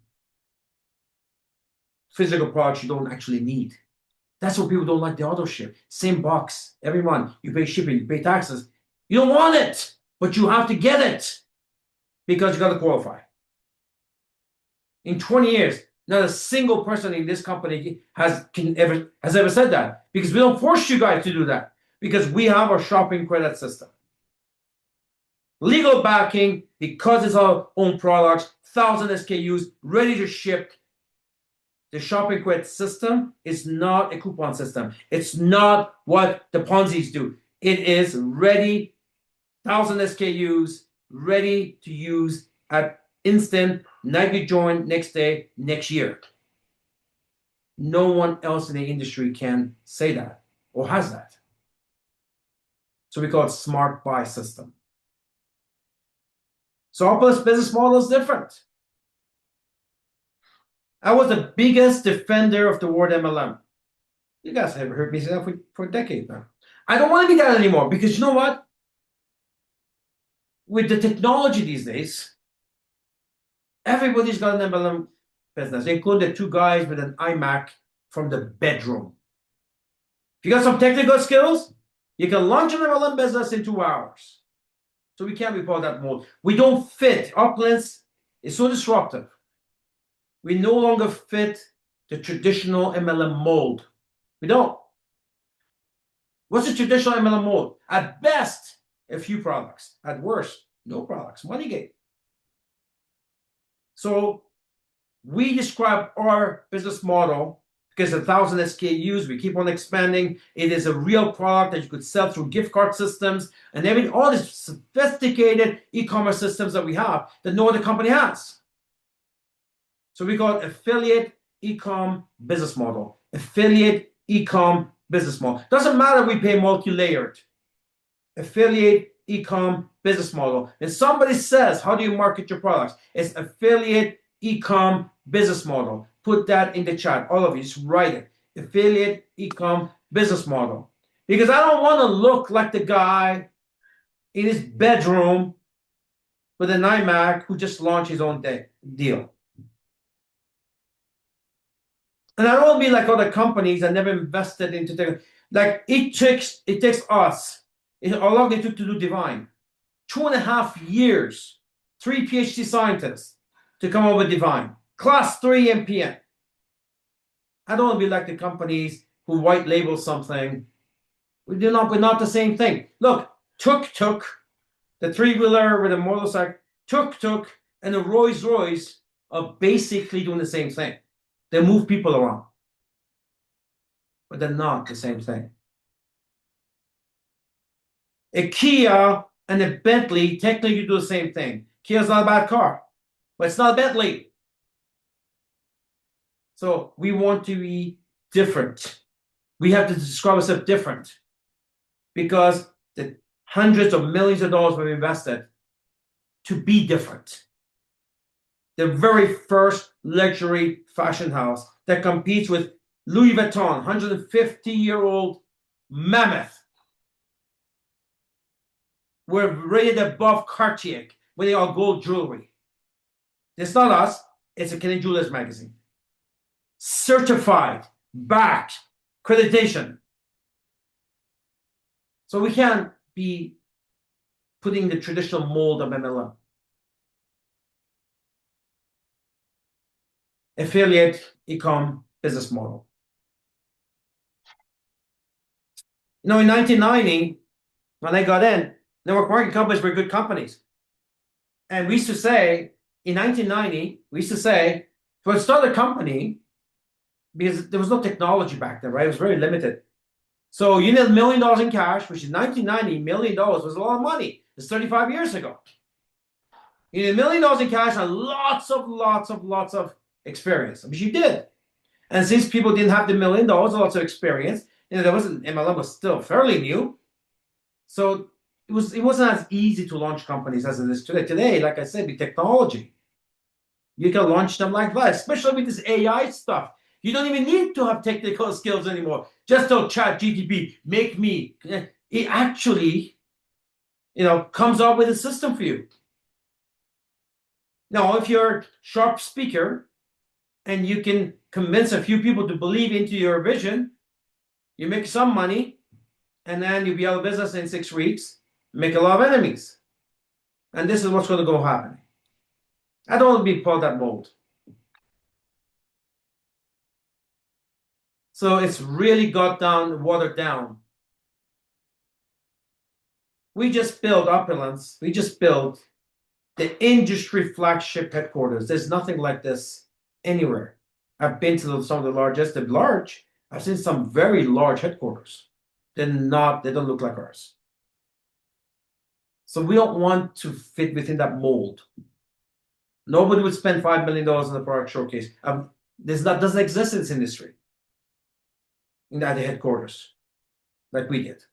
physical products you don't actually need. That's what people don't like the auto ship. Same box every month. You pay shipping, you pay taxes. You don't want it, but you have to get it because you got to qualify. In 20 years, not a single person in this company has ever said that, because we don't force you guys to do that, because we have our shopping credit system. Legal backing, because it's our own products, 1,000 SKUs, ready to ship. The shopping credit system is not a coupon system. It's not what the Ponzi's do. It is ready, 1,000 SKUs, ready to use at instant, night you join, next day, next year. No one else in the industry can say that or has that. So we call it smart buy system. So Opulence business model is different. I was the biggest defender of the word MLM. You guys have heard me say that for a decade now. I don't want to be that anymore, because you know what? With the technology these days, everybody's got an MLM business, including the 2 guys with an iMac from the bedroom. If you got some technical skills, you can launch an MLM business in 2 hours. So we can't be part of that mold. We don't fit. Opulence is so disruptive. We no longer fit the traditional MLM mold. We don't. What's the traditional MLM mold? At best, a few products. At worst, no products. Money game. So we describe our business model because 1,000 SKUs, we keep on expanding. It is a real product that you could sell through gift card systems and all these sophisticated e-commerce systems that we have that no other company has. So we call it affiliate e-com business model. Affiliate e-com business model. Doesn't matter we pay multi-layered. Affiliate e-com business model. And somebody says, how do you market your products? It's affiliate e-com business model. Put that in the chat. All of you, just write it. Affiliate e-com business model. Because I don't want to look like the guy in his bedroom with an iMac who just launched his own deal. And I don't want to be like other companies that never invested into technology. Like it takes us. How long it took to do Divine? 2.5 years. 3 PhD scientists to come up with Divine. Class 3 MPN. I don't want to be like the companies who white label something. We're not the same thing. Look, Tuk, the 3-wheeler with a motorcycle, Tuk, and the Rolls Royce are basically doing the same thing. They move people around. But they're not the same thing. A Kia and a Bentley technically do the same thing. Kia's not a bad car, but it's not a Bentley. So we want to be different. We have to describe ourselves different because the hundreds of millions of dollars we've invested to be different. The very first luxury fashion house that competes with Louis Vuitton, 150-year-old mammoth. We're rated above Cartier when they are gold jewelry. It's not us, it's a Canadian Jewelers magazine. Certified, backed, accreditation. So we can't be putting the traditional mold of MLM. Affiliate e-com business model. In 1990, when I got in, network marketing companies were good companies. And we used to say, in 1990, to start a company, because there was no technology back then, right? It was very limited. So you need $1 million in cash, which in 1990, $1 million was a lot of money. It's 35 years ago. You need $1 million in cash and lots of experience, which you did. And since people didn't have the $1 million, lots of experience, there wasn't, MLM was still fairly new. So it wasn't as easy to launch companies as it is today. Today, like I said, with technology, you can launch them like that, especially with this AI stuff. You don't even need to have technical skills anymore. Just tell ChatGPT, make me. It actually, comes up with a system for you. Now, if you're a sharp speaker and you can convince a few people to believe into your vision, you make some money, and then you'll be out of business in 6 weeks, make a lot of enemies. And this is what's going to go happening. I don't want to be part of that mold. So it's really watered down. We just built Opulence. We just built the industry flagship headquarters. There's nothing like this anywhere. I've been to some of the largest. They're large. I've seen some very large headquarters. They don't look like ours. So we don't want to fit within that mold. Nobody would spend $5 million on a product showcase. Doesn't exist in this industry. In the headquarters, like we did.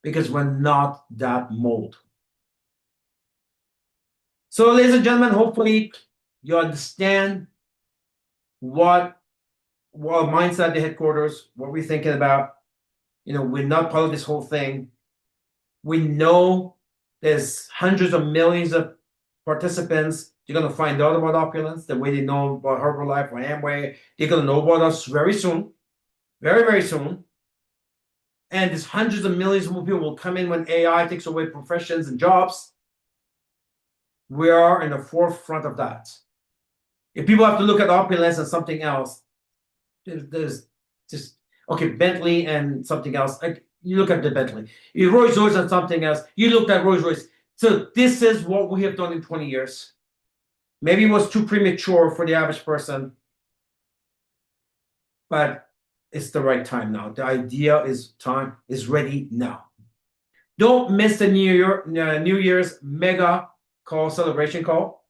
Because we're not that mold. So, ladies and gentlemen, hopefully you understand what mindset at the headquarters, what we're thinking about. We're not part of this whole thing. We know there's hundreds of millions of participants. You're going to find out about Opulence the way they know about Herbalife or Amway. They're going to know about us very soon. Very, very soon. And there's hundreds of millions of more people will come in when AI takes away professions and jobs. We are in the forefront of that. If people have to look at Opulence and something else, there's just, okay, Bentley and something else. you look at the Bentley. If Rolls Royce or something else, you look at Rolls Royce. So this is what we have done in 20 years. Maybe it was too premature for the average person, but it's the right time now. The idea is time is ready now. Don't miss the New Year's mega call celebration call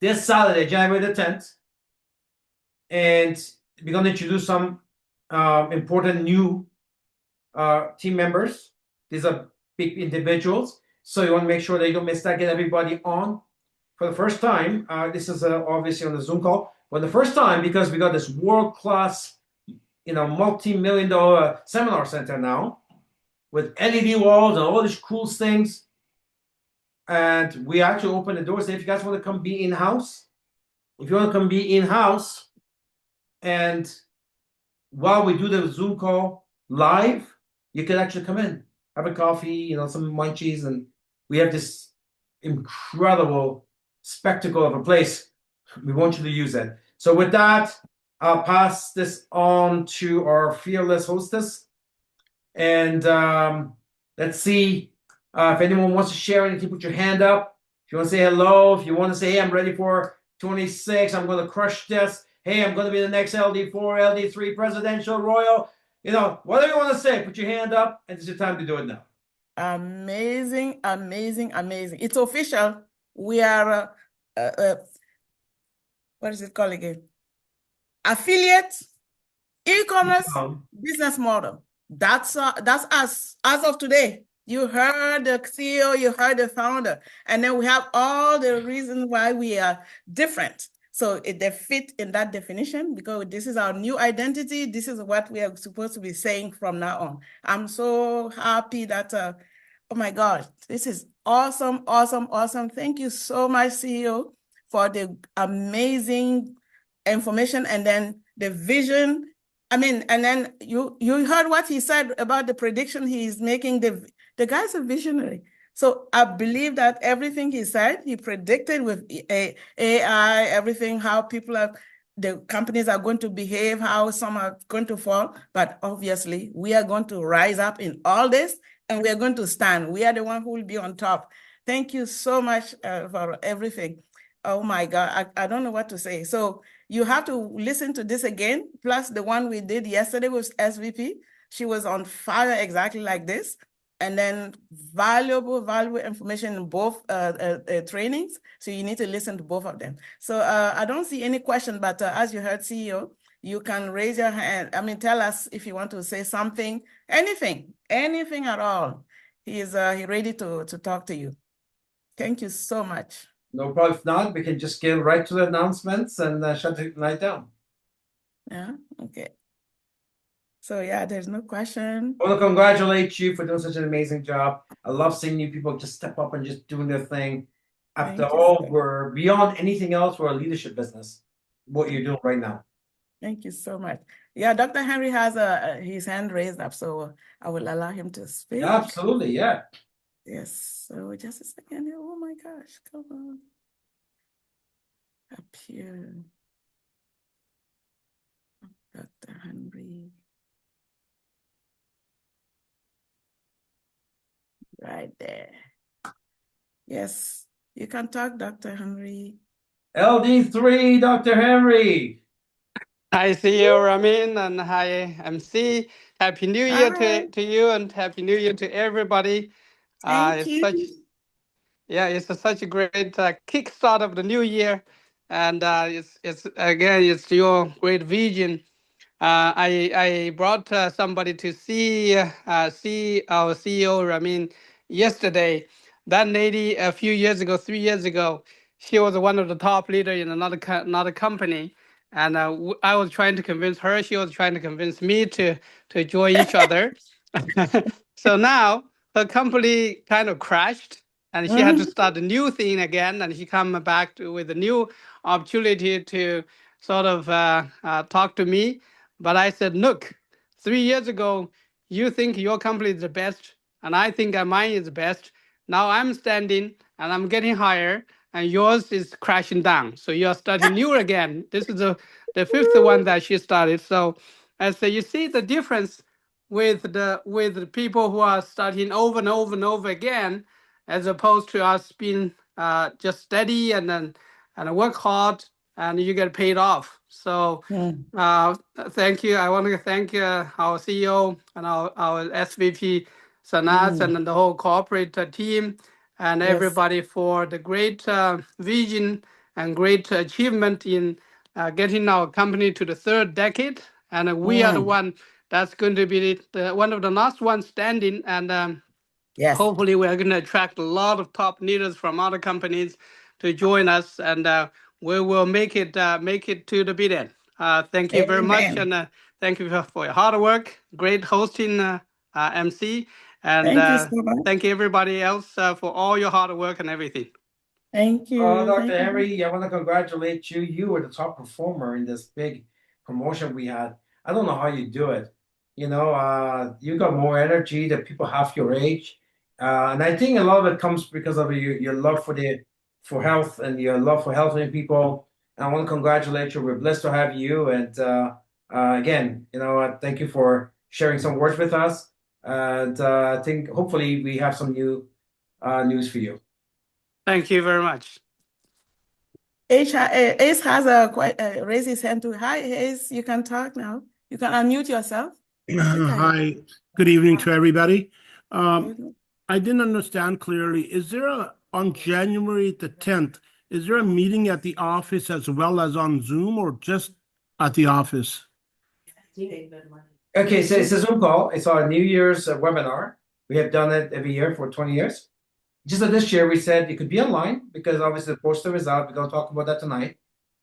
this Saturday, January the 10th, and we're going to introduce some important new team members. These are big individuals, so you want to make sure that you don't miss that. Get everybody on for the first time. This is obviously on the Zoom call, but the first time because we got this world-class, multi-million-dollar seminar center now with LED walls and all these cool things. And we actually open the doors. If you guys want to come be in-house, and while we do the Zoom call live, you can actually come in, have a coffee, some munchies, and we have this incredible spectacle of a place. We want you to use it. So with that, I'll pass this on to our fearless hostess, and let's see if anyone wants to share anything. Put your hand up. If you want to say hello, if you want to say, hey, I'm ready for 26, I'm going to crush this. Hey, I'm going to be the next LD4, LD3 presidential royal. Whatever you want to say, put your hand up, and it's your time to do it now. Amazing, amazing, amazing. It's official. We are, what is it called again? Affiliate e-commerce business model. That's us as of today. You heard the CEO, you heard the founder, and then we have all the reasons why we are different. So they fit in that definition because this is our new identity. This is what we are supposed to be saying from now on. I'm so happy that, oh my God, this is awesome, awesome, awesome. Thank you so much, CEO, for the amazing information and then the vision. And then you heard what he said about the prediction he's making. The guy's a visionary. So I believe that everything he said, he predicted with AI, everything, how the companies are going to behave, how some are going to fall. But obviously, we are going to rise up in all this, and we are going to stand. We are the one who will be on top. Thank you so much for everything. Oh my God, I don't know what to say. So you have to listen to this again, plus the one we did yesterday with SVP. She was on fire exactly like this. And then valuable information in both trainings. So you need to listen to both of them. So I don't see any question, but as you heard, CEO, you can raise your hand. Tell us if you want to say something, anything at all. He's ready to talk to you. Thank you so much. No problem. If not, we can just get right to the announcements and shut the night down. Yeah, okay. So yeah, there's no question. I want to congratulate you for doing such an amazing job. I love seeing you people just step up and just doing their thing. After all, we're beyond anything else. We're a leadership business. What you're doing right now. Thank you so much. Yeah, Dr. Henry has his hand raised up, so I will allow him to speak. Absolutely, yeah. Yes. So just a second here. Oh my gosh, come on. Up here. Dr. Henry. Right there. Yes, you can talk, Dr. Henry. LD3, Dr. Henry. Hi, CEO Ramin, and hi, MC. Happy New Year to you, and Happy New Year to everybody. Thank you. It's such a great kickstart of the new year, and it's your great vision. I brought somebody to see our CEO Ramin yesterday. That lady a few years ago, 3 years ago, she was one of the top leader in another company, and I was trying to convince her. She was trying to convince me to join each other. So now her company kind of crashed, and she had to start a new thing again. And she come back with a new opportunity to sort of talk to me. But I said, look, 3 years ago, you think your company is the best, and I think mine is the best. Now I'm standing and I'm getting higher, and yours is crashing down. So you're starting new again. This is the fifth one that she started. So I say, you see the difference. with the people who are starting over and over and over again, as opposed to us being just steady and work hard and you get paid off. So thank you. I want to thank our CEO and our SVP Sanas and the whole corporate team and Yes. everybody for the great vision and great achievement in getting our company to the third decade. And we are the one that's going to be one of the last ones standing. And Yes. hopefully we're going to attract a lot of top leaders from other companies to join us, and we will make it to the bid end. Thank you very much, Amen. and thank you for your hard work. Great hosting, MC, and Thank you so much. thank you everybody else for all your hard work and everything. Thank you. Dr. Thank you. Henry, I want to congratulate you. You were the top performer in this big promotion we had. I don't know how you do it. You know, you got more energy than people half your age. And I think a lot of it comes because of your love for health and your love for helping people. And I want to congratulate you. We're blessed to have you. And again, you know, thank you for sharing some words with us. And I think hopefully we have some new news for you. Thank you very much. Ace has raised his hand too. Hi, Ace. You can talk now. You can unmute yourself. Hi. Good evening to everybody. I didn't understand clearly. Is there on January the 10th, is there a meeting at the office as well as on Zoom or just at the office? Okay, so it's a Zoom call. It's our New Year's webinar. We have done it every year for 20 years. Just that this year we said it could be online because obviously the poster is out. We're going to talk about that tonight.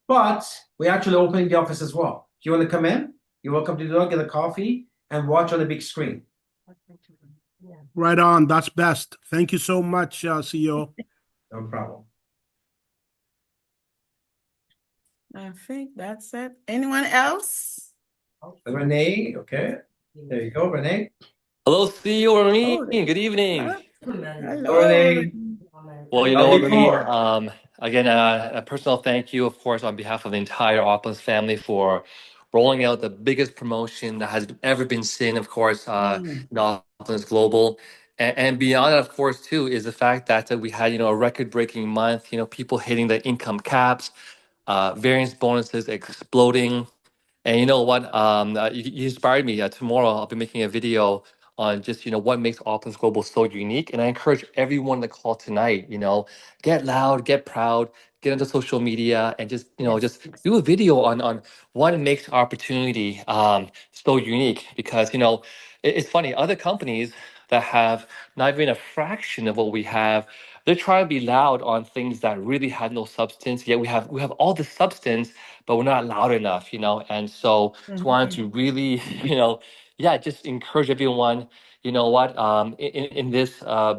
But we're actually opening the office as well. If you want to come in, you're welcome to do it, get a coffee, and watch on the big screen. Right on. That's best. Thank you so much, CEO. No problem. I think that's it. Anyone else? Renee, okay. There you go, Renee. Hello, CEO Ramin. Oh, Good evening. hello. Renee. Well, you know, LD4. Ramin, again, a personal thank you, of course, on behalf of the entire Opulence family for rolling out the biggest promotion that has ever been seen, of course, in Opulence Global. And beyond that, of course, too, is the fact that we had, you know, a record-breaking month, you know, people hitting the income caps, variance bonuses exploding. And you know what? You inspired me. Tomorrow, I'll be making a video on just, you know, what makes Opulence Global so unique. And I encourage everyone to call tonight, you know, get loud, get proud, get into social media and just, you know, just do a video on what makes opportunity so unique. Because, you know, it's funny, other companies that have not even a fraction of what we have, they're trying to be loud on things that really have no substance. Yet we have all the substance, but we're not loud enough, you know. And so just wanted to really, you know, yeah, just encourage everyone. You know what? In this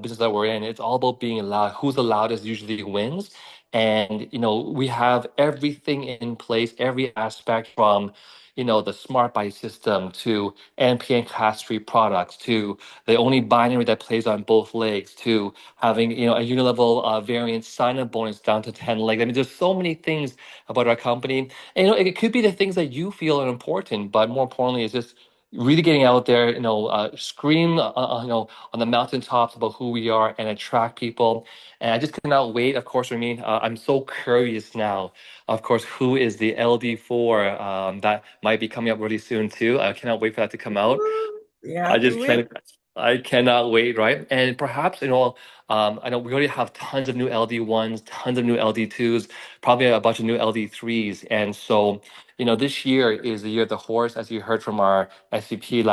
business that we're in, it's all about being loud. Who's the loudest usually wins. And you know, we have everything in place, every aspect from, you know, the smart buy system to NPN class 3 products to the only binary that plays on both legs to having, you know, a unilevel variant sign-up bonus down to 10 legs. I mean, there's so many things about our company. And, you know, it could be the things that you feel are important, but more importantly, it's just really getting out there, you know, scream, you know, on the mountaintops about who we are and attract people. And I just cannot wait. Of course, Ramin, I'm so curious now, of course, who is the LD4 that might be coming up really soon too. I cannot wait for that to come out. Yeah, I just can't. I cannot wait, right? And perhaps, you know, I know we already have tons of new LD1s, tons of new LD2s, probably a bunch of new LD3s. And so, you know, this year is the year of the horse, as you heard from our SVP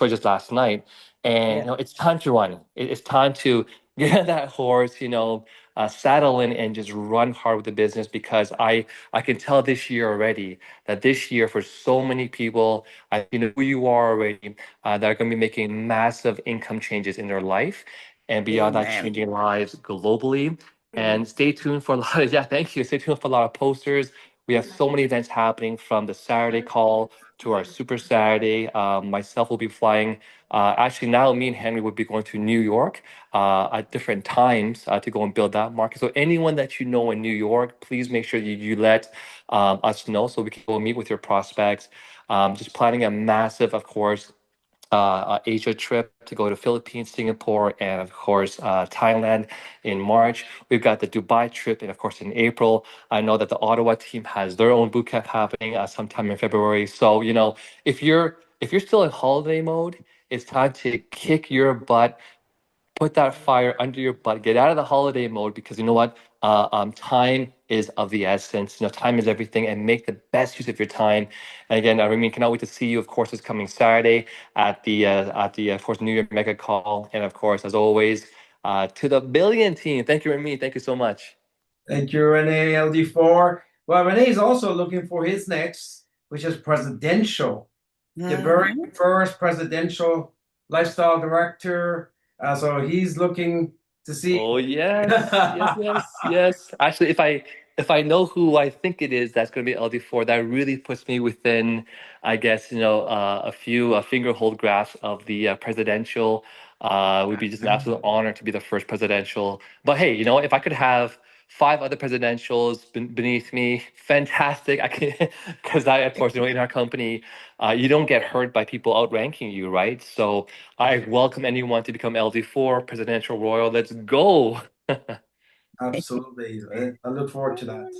just last night. And, you know, it's time to run. It's time to get on that horse, you know, saddle in and just run hard with the business because I can tell this year already that this year for so many people, you know who you are already, that are going to be making massive income changes in their life and beyond that, changing lives globally. And stay tuned for a lot of, yeah, thank you. Stay tuned for a lot of posters. We have so many events happening from the Saturday call to our Super Saturday. Myself will be flying. Actually, now me and Henry will be going to New York at different times to go and build that market. So anyone that you know in New York, please make sure you let us know so we can go meet with your prospects. Just planning a massive, of course, Asia trip to go to Philippines, Singapore, and of course Thailand in March. We've got the Dubai trip, and of course in April. I know that the Ottawa team has their own boot camp happening sometime in February. So if you're still in holiday mode, it's time to kick your butt, put that fire under your butt, get out of the holiday mode, because you know what? Time is of the essence. Time is everything, and make the best use of your time. And again, Ramin, cannot wait to see you. Of course, this coming Saturday at the of course New Year Mega Call, and of course, as always, to the Billion team. Thank you, Ramin. Thank you so much. Thank you, Renee, LD4. Well, Renee is also looking for his next, which is presidential. The very first presidential lifestyle director. So he's looking to see. Oh yes, yes. Actually, if I know who I think it is, that's going to be LD4. That really puts me within, I guess, a few finger hold grasp of the presidential. Would be just an absolute honor to be the first presidential. But hey, if I could have 5 other presidentials beneath me, fantastic. I can, because of course, in our company, you don't get hurt by people outranking you, right? So I welcome anyone to become LD4 presidential royal. Let's go. Absolutely. I look forward to that.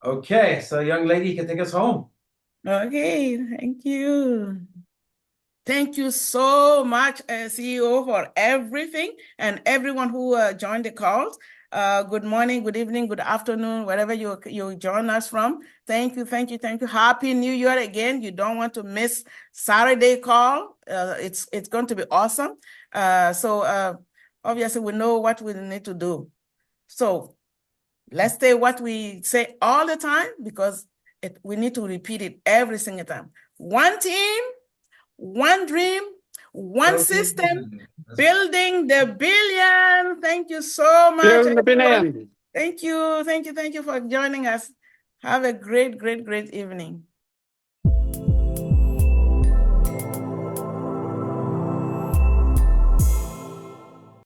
Okay, so young lady, you can take us home. Okay, thank you. Thank you so much, CEO, for everything, and everyone who joined the calls. Good morning, good evening, good afternoon, wherever you join us from. Thank you. Happy New Year again. You don't want to miss Saturday call. It's going to be awesome. So obviously we know what we need to do. So let's say what we say all the time, because we need to repeat it every single time. One team, one dream, one system, building the billion. Thank you so much. Building the billion. Thank you for joining us. Have a great evening.